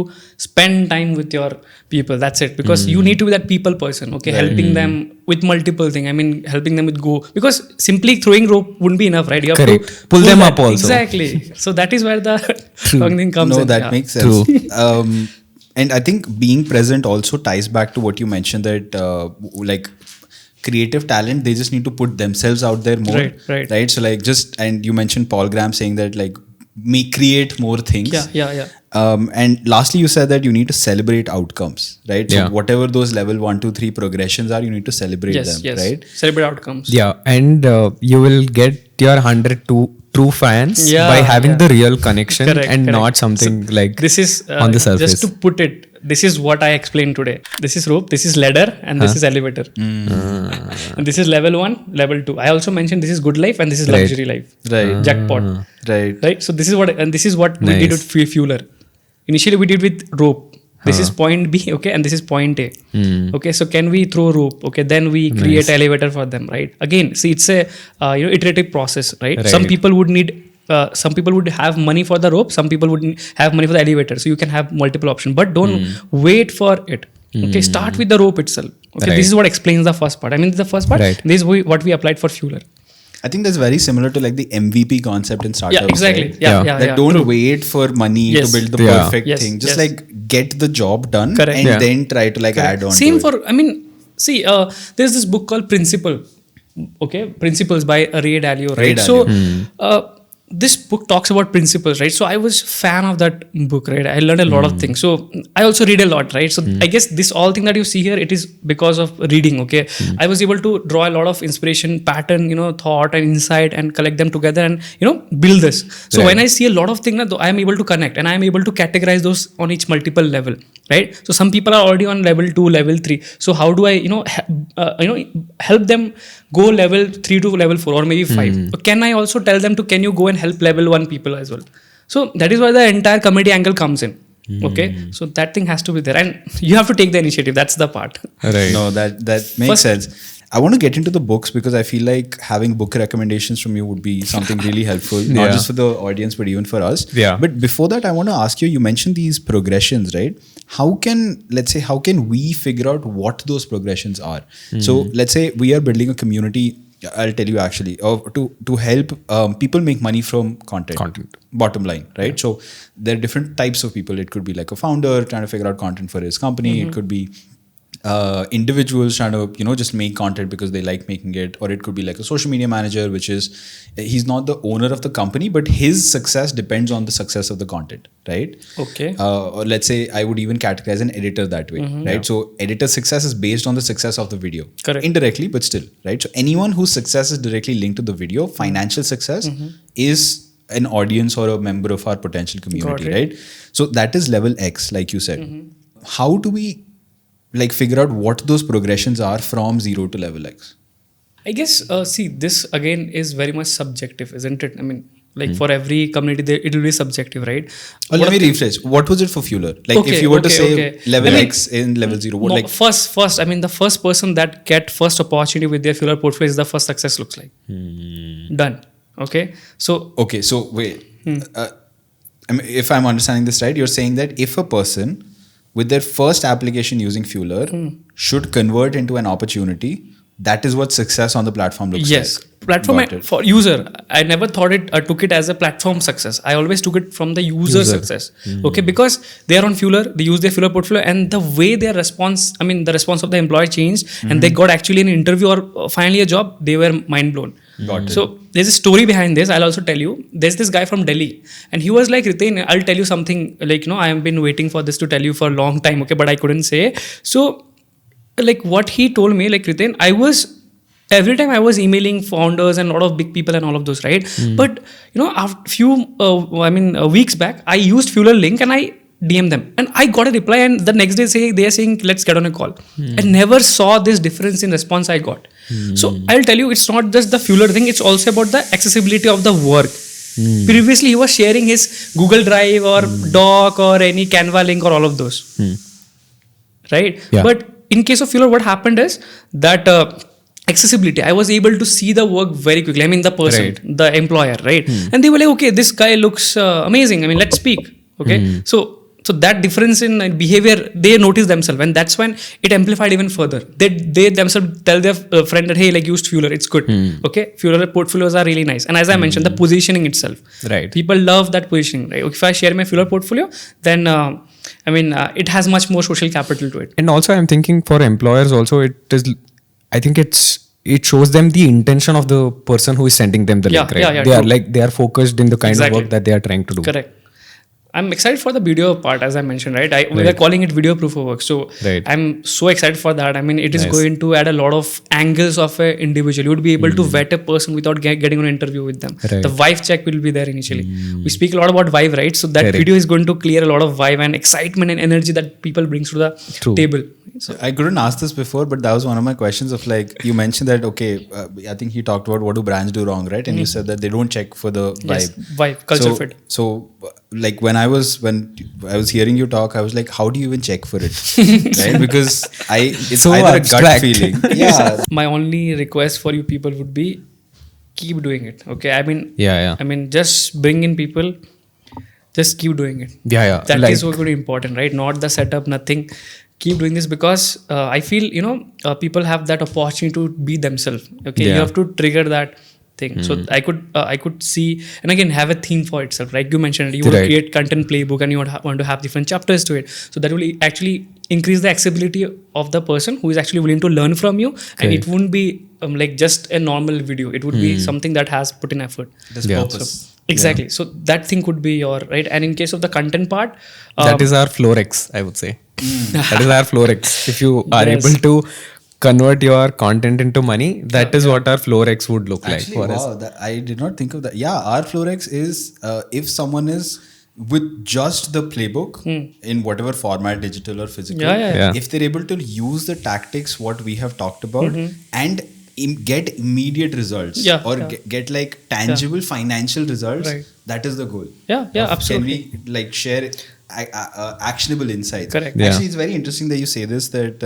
spend time with your people. That's it. Because you need to be that people person, okay? Helping them with multiple things. I mean, helping them with go. Because simply throwing rope wouldn't be enough, right? You have Correct. to Pull them that. up also. Exactly. So that is where the talking thing comes No, in. that Yeah. makes sense. True. And I think being present also ties back to what you mentioned that like creative talent, they just need to put themselves out there more. Right. So like and you mentioned Paul Graham saying that like create more things. Yeah. And lastly, you said that you need to celebrate outcomes, right? So Yeah. whatever those level 1, 2, 3 progressions are, you need to celebrate Yes, them, yes. right? Celebrate outcomes. Yeah. And you will get your 100 true fans Yeah, by having yeah. the real connection Correct, and correct. not something like This is on the surface. just to put it, this is what I explained today. This is rope, this is ladder, and this is elevator. And this is level 1, level 2. I also mentioned this is good life and this is Right. luxury life. Right. Jackpot. Right. So this is what we did Nice. with Fueler. Initially we did with rope. This is point B, okay, and this is point A. Okay, so can we throw rope? Okay, then we create elevator for them, right? Again, see, it's a iterative process, right? Right. Some people would need. Some people would have money for the rope. Some people would have money for the elevator. So you can have multiple options, but don't wait for it. Okay, start with the rope itself. Okay, Right. this is what explains the first part. I mean, the first part. Right. This is what we applied for Fueler. I think that's very similar to like the MVP concept in startups. Yeah, exactly. Right? Yeah. That don't True. wait for money Yes. to build the Yeah. perfect Yes, thing. Just yes. like get the job done Correct. and Yeah. then try to like add on Same to it. for, I mean, see, there's this book called Principle. Okay, Principles by Ray Dalio, right? Dalio. So, this book talks about principles, right? So I was fan of that book, right? I learned a lot of things. So I also read a lot, right? So I guess this all thing that you see here, it is because of reading, okay? I was able to draw a lot of inspiration, pattern, thought and insight and collect them together and, build this. So when I see a lot of things, I am able to connect and I am able to categorize those on each multiple level, right? So some people are already on level 2, level 3. So how do I, help them go level 3 to level 4 or maybe 5? So can I also tell them can you go and help level 1 people as well? So that is why the entire community angle comes in. Okay, so that thing has to be there and you have to take the initiative. That's the part. Right. No, that makes First- sense. I want to get into the books because I feel like having book recommendations from you would be something really helpful, not Yeah. just for the audience, but even for us. Yeah. But before that, I want to ask you, you mentioned these progressions, right? How can we figure out what those progressions are? So let's say we are building a community. I'll tell you actually, to help people make money from content. Bottom line, right? So there are different types of people. It could be like a founder trying to figure out content for his company. It could be individuals trying to just make content because they like making it, or it could be like a social media manager, which is he's not the owner of the company, but his success depends on the success of the content, right? Okay. Or let's say I would even categorize an editor that way, right? So editor success is based on the success of the video. Correct. Indirectly, but still, right? So anyone whose success is directly linked to the video, financial success is an audience or a member of our potential community, Got it. right? So that is level X, like you said. How do we figure out what those progressions are from 0 to level X? I guess, see, this again is very much subjective, isn't it? I mean, for every community, it will be subjective, right? Let me rephrase. What was it for Fueler? If you were to say level X in level 0, what first, I mean, the first person that get first opportunity with their Fueler portfolio is the first success looks like. Done. Okay. So wait. I mean, if I'm understanding this right, you're saying that if a person with their first application using Fueler should convert into an opportunity that is what success on the platform looks Yes, like. platform Got it. for user. I never thought took it as a platform success. I always took it from the user success. Okay, because they are on Fueler, they use their Fueler portfolio, and the way their response, I mean, the response of the employee changed, and they got actually an interview or finally a job. They were mind blown. Got it. So there's a story behind this. I'll also tell you. There's this guy from Delhi, and he was like, Riten, I'll tell you something. Like, I have been waiting for this to tell you for a long time. Okay, but I couldn't say. So, like, what he told me, like, Riten, every time I was emailing founders and a lot of big people and all of those, right? But after weeks back, I used Fueler link and I DM them, and I got a reply, and the next day they are saying, let's get on a call. I never saw this difference in response I got. So I'll tell you, it's not just the Fueler thing, it's also about the accessibility of the work. Previously, he was sharing his Google Drive or Doc or any Canva link or all of those. Right? Yeah. But in case of Fueler, what happened is that accessibility, I was able to see the work very quickly. I mean, the person, the employer, right? And they were like, okay, this guy looks amazing. I mean, let's speak. Okay. So that difference in behavior, they notice themselves, and that's when it amplified even further. They themselves tell their friend that, hey, like, used Fueler, it's good. Okay. Fueler portfolios are really nice. And as I mentioned, the positioning itself. Right. People love that positioning, right? If I share my Fueler portfolio, then it has much more social capital to it. And also, I'm thinking for employers also, it shows them the intention of the person who is sending them the link, right? They are focused in the kind of work that they are trying to do. Correct. I'm excited for the video part, as I mentioned, right? We are calling it video proof of work. So I'm so excited for that. I mean, it is going to add a lot of angles of an individual. You would be able to vet a person without getting an interview with them. Right. The vibe check will be there initially. We speak a lot about vibe, right? So that video is going to clear a lot of vibe and excitement and energy that people brings to the table. So I couldn't ask this before, but that was one of my questions of, like, you mentioned that, I think he talked about what do brands do wrong, right? And you said that they don't check for the vibe. Yes, vibe, culture fit. So, like, when I was hearing you talk, I was like, how do you even check for it? Right? Because it's so either abstract. a gut feeling. Yeah. My only request for you people would be, keep doing it. Okay. I mean, just bring in people, just keep doing it. That is what would be important, right? Not the setup, nothing. Keep doing this, because I feel, people have that opportunity to be themselves. Okay. You have to trigger that thing. So I could see, and again, have a theme for itself. Like you mentioned, you want to create content playbook and you want to have different chapters to it. So that will actually increase the accessibility of the person who is actually willing to learn from you. And it won't be like just a normal video. It would be something that has put in effort. There's purpose. Exactly. Yeah. So that thing could be your, right. And in case of the content part, that is our Florex, I would say. That is our Florex. If you are able to convert your content into money, that is what our Florex would look like for us. I did not think of that. Yeah, our Florex is if someone is with just the playbook in whatever format, digital or physical, if they're able to use the tactics what we have talked about and get immediate results get like tangible financial results, that is the goal. Absolutely. Can we like share actionable insights? Correct. Actually, it's very interesting that you say this, that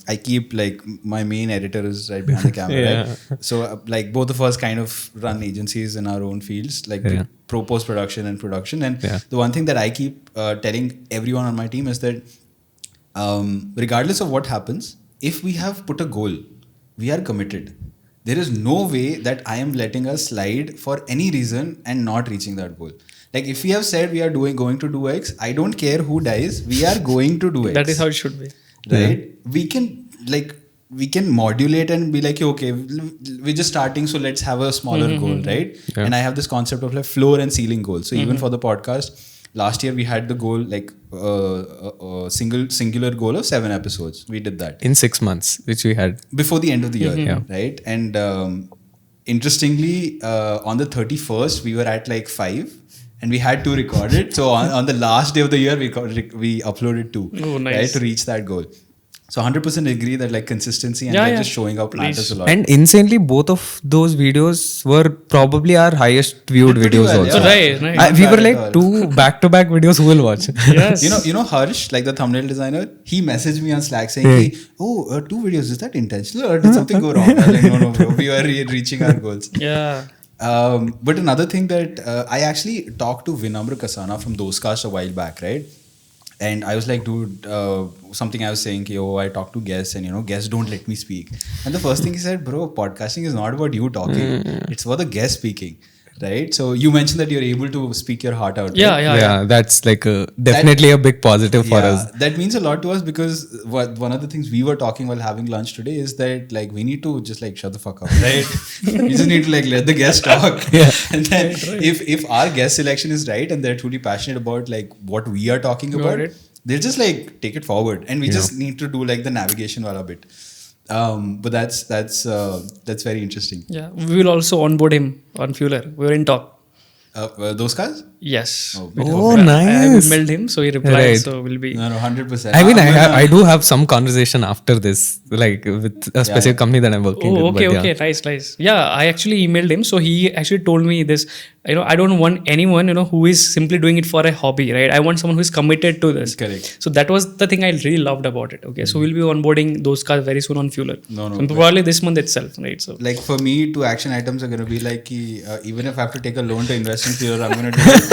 I keep, like, my main editor is right behind the camera, right? So like both of us kind of run agencies in our own fields, like post production and production, and the one thing that I keep telling everyone on my team is that regardless of what happens, if we have put a goal, we are committed. There is no way that I am letting us slide for any reason and not reaching that goal. Like, if we have said we are going to do X, I don't care who dies, we are going to do X. That is how it should be. Right? We can modulate and be like, okay, we're just starting, so let's have a smaller goal, right? Yeah. And I have this concept of like floor and ceiling goals. So even for the podcast, last year we had the goal, like singular goal of 7 episodes. We did that in 6 months, which we had before the end of the year, right? And interestingly, on the 31st, we were at like 5. And we had to record it. So on the last day of the year, we uploaded 2, right, to reach that goal. So 100% agree that like consistency and just showing up matters a lot. And insanely, both of those videos were probably our highest viewed videos also. Right. We were like 2 back-to-back videos. Who will watch? Yes. You know Harsh, like the thumbnail designer, he messaged me on Slack saying, hey, 2 videos, is that intentional or did something go wrong? I was like, no, bro, we were reaching our goals. Yeah. But another thing that I actually talked to Vinamra Kasana from Dostcast a while back, right? And I was like, dude, something I was saying, I talk to guests and guests don't let me speak. And the first thing he said, bro, podcasting is not about you talking. It's about the guest speaking. Right, so you mentioned that you're able to speak your heart out. Right? Yeah. That's like definitely a big positive for us. That means a lot to us, because one of the things we were talking while having lunch today is that like we need to just like shut the fuck up, right? We just need to like let the guests talk. And then if our guest selection is right and they're truly passionate about like what we are talking about, they'll just like take it forward, and we just need to do like the navigation wala bit. But that's very interesting. Yeah, we will also onboard him on Fueler. We were in talk. Those guys? Yes. Oh, I nice. emailed him, so he replied. Right. So we'll be. No, 100%. I mean, I do have some conversation after this, like with a specific company that I'm working with. Okay, nice. Yeah, I actually emailed him, so he actually told me this. I don't want anyone, who is simply doing it for a hobby, right? I want someone who is committed to this. Correct. So that was the thing I really loved about it. Okay, so we'll be onboarding those cars very soon on Fueler. No. So probably this month itself, right? So like for me, 2 action items are going to be like, even if I have to take a loan to invest in Fueler, I'm going to do it.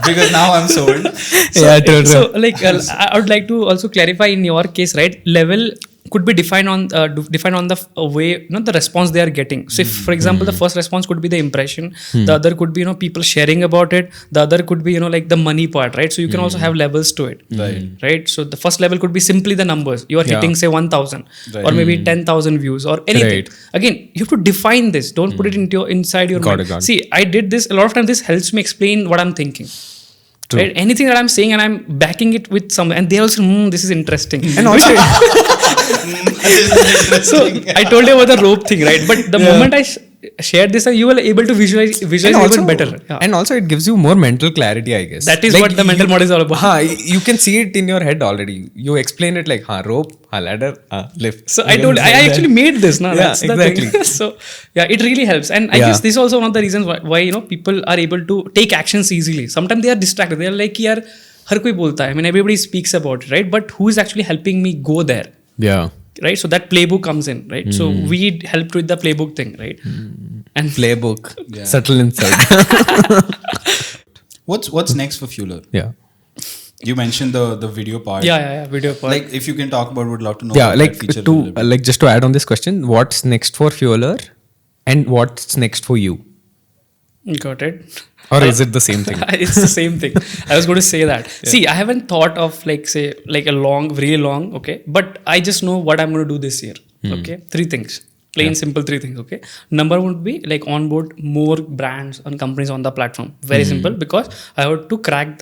Because now I'm sold. True. So like I would like to also clarify in your case, right? Level could be defined on the way, the response they are getting. So if, for example, the first response could be the impression, the other could be people sharing about it, the other could be like the money part, right? So you can also have levels to it, right? So the first level could be simply the numbers. You are hitting say 1,000 or maybe 10,000 views or anything. Right. Again, you have to define this. Don't put it inside your mind. Got it. See, I did this a lot of times. This helps me explain what I'm thinking. True. Right? Anything that I'm saying and I'm backing it with some, and they also, this is interesting. And also, So I told you about the rope thing, right? But the moment I shared this, you were able to visualize even better. Yeah. And also, it gives you more mental clarity, I guess. That is what the mental model is all about. You can see it in your head already. You explain it like, rope, ladder, lift. So I actually made this. No? That's exactly. The thing. So yeah, it really helps. And I guess this is also one of the reasons why people are able to take actions easily. Sometimes they are distracted. They are like, yaar, har koi bolta hai. I mean, everybody speaks about it, right? But who is actually helping me go there? Yeah. Right, so that playbook comes in, right? So we helped with the playbook thing, right? And playbook, subtle inside. What's next for Fueler? Yeah. You mentioned the video part. Yeah, video part. Like if you can talk about, would love to know. Yeah, about like that feature to just to add on this question, what's next for Fueler, and what's next for you? Got it. Or is it the same thing? It's the same thing. I was going to say that. Yeah. See, I haven't thought of really long, okay? But I just know what I'm going to do this year, okay? 3 things. Simple 3 things, okay? Number 1 would be like onboard more brands and companies on the platform. Very simple, because I have to crack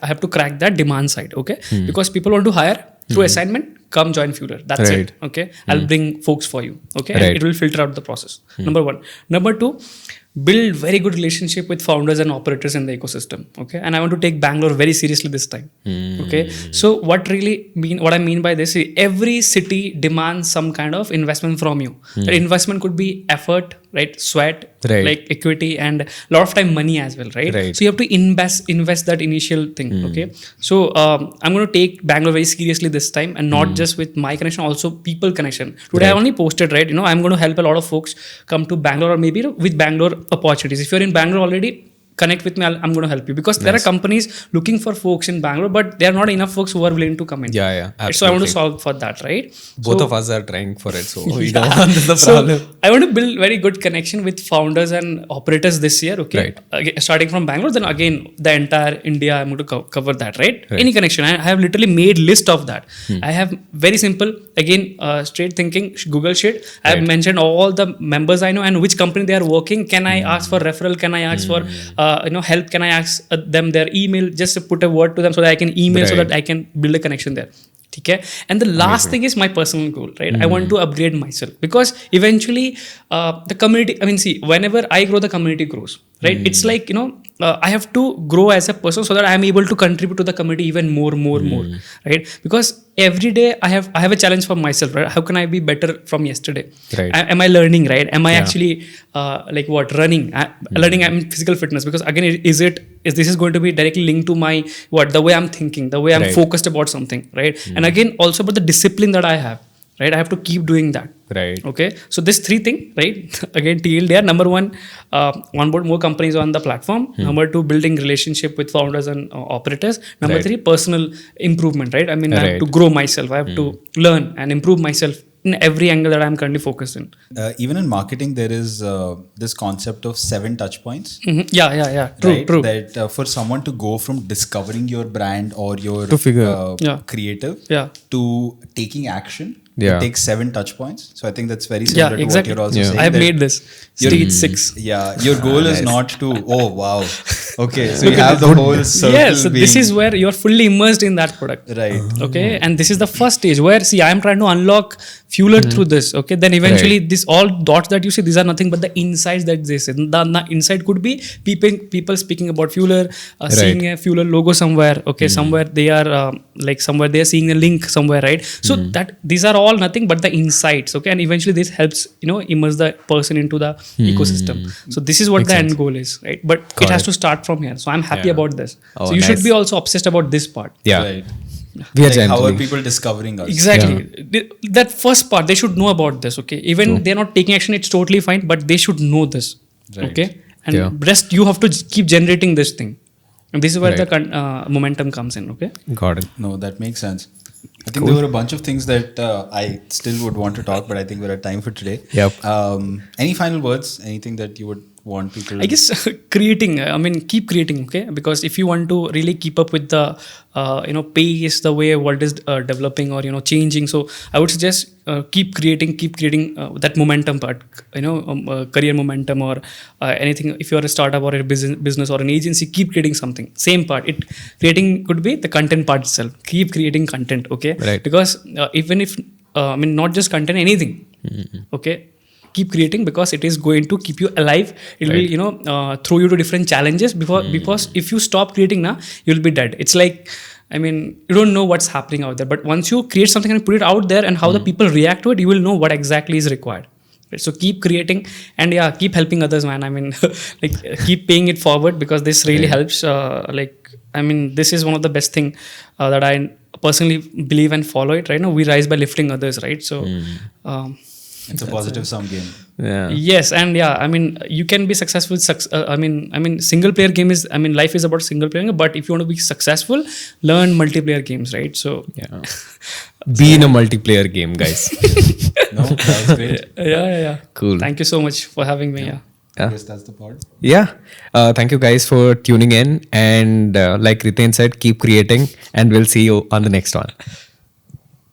that demand side, okay? Because people want to hire through assignment, come join Fueler. That's it, okay? I'll bring folks for you, okay? And it will filter out the process. Number 1. Number 2, build very good relationship with founders and operators in the ecosystem, okay? And I want to take Bangalore very seriously this time, okay? So what I mean by this is every city demands some kind of investment from you. That investment could be effort, right? Sweat, like equity, and a lot of time money as well, right? So you have to invest that initial thing, okay? So I'm going to take Bangalore very seriously this time, and not just with my connection, also people connection. Today I only posted, right? I'm going to help a lot of folks come to Bangalore, or maybe with Bangalore opportunities. If you're in Bangalore already, connect with me. I'm going to help you, because there are companies looking for folks in Bangalore, but there are not enough folks who are willing to come in. Yeah, absolutely. So I want to solve for that, right? Both of us are trying for it, so we don't want the problem. So I want to build very good connection with founders and operators this year, okay? Starting from Bangalore, then again the entire India, I'm going to cover that, right? Any connection. I have literally made list of that. I have very simple, again, straight thinking, Google shit. I have mentioned all the members I know and which company they are working. Can I ask for referral? Can I ask for help? Can I ask them their email, just to put a word to them so that I can email, so that I can build a connection there. Okay? And the last thing is my personal goal, right? I want to upgrade myself, because eventually the community, whenever I grow, the community grows, right? It's like, I have to grow as a person so that I am able to contribute to the community even more, right? Because every day I have a challenge for myself, right? How can I be better from yesterday? Right. Am I learning, right? Am I actually running? Learning I'm physical fitness, because again, is this going to be directly linked to my the way I'm thinking, the way I'm focused about something, right? And again, also about the discipline that I have. right? I have to keep doing that. Right. Okay, so this three thing, right? Again, TLDR. Number one, onboard more companies on the platform. Number two, building relationship with founders and operators. Number three, personal improvement, right? I mean, I have to grow myself. I have to learn and improve myself in every angle that I'm currently focused in. Even in marketing, there is this concept of 7 touch points. Yeah. True, right? true. That for someone to go from discovering your brand or your To figure- creative Yeah. to taking action, Yeah. it takes 7 touch points. So I think that's very similar to exactly. what you're also Yeah. saying. I've that made this stage 6. Yeah, your goal is not to, oh wow. Okay, so you have the whole circle. Yes, so this being- is where you're fully immersed in that product. Right. Okay, and this is the first stage where, see, I am trying to unlock Fueler through this. Okay, then eventually this all dots that you see, these are nothing but the insights that they say. The insight could be people speaking about Fueler, seeing a Fueler logo somewhere. Okay, somewhere they are somewhere they are seeing a link somewhere, right? So that these are all nothing but the insights. Okay, and eventually this helps immerse the person into the ecosystem. So this is what the end goal is, right? But it has to start from here. So I'm happy about this. Oh, so you should nice. be also obsessed about this part. Yeah. Right. We are Like, how are gently. people discovering us? Exactly. That first part, they should know about this. Okay, even they're not taking action, it's totally fine, but they should know this. Right. Okay, and rest you have to keep generating this thing, and this is where the momentum comes in. Okay. Got it. No, that makes sense. I think there were a bunch of things that I still would want to talk, but I think we're at time for today. Yep. Any final words? Anything that you would want people? I guess creating. I mean, keep creating. Okay, because if you want to really keep up with the pace, the way world is developing or changing, so I would suggest keep creating that momentum part. Career momentum or anything. If you are a startup or a business or an agency, keep creating something. Same part. Creating could be the content part itself. Keep creating content. Okay. Right. Because even if not just content, anything. Okay. Keep creating because it is going to keep you alive. It will throw you to different challenges because if you stop creating now, you'll be dead. It's like, I mean, you don't know what's happening out there, but once you create something and put it out there and how the people react to it, you will know what exactly is required. Right? So keep creating and keep helping others, man. I mean, keep paying it forward because this really helps. This is one of the best thing that I personally believe and follow it. Right now, we rise by lifting others. Right. So. It's a positive sum game. Yeah. Yes, and I mean, you can be successful. Single player game is. I mean, life is about single player. But if you want to be successful, learn multiplayer games, right? So Yeah. Be in a multiplayer game, guys. No, that was great. yeah. Cool. Thank you so much for having me. Yeah. I guess that's the pod. Yeah. Thank you guys for tuning in. And like Riten said, keep creating, and we'll see you on the next one.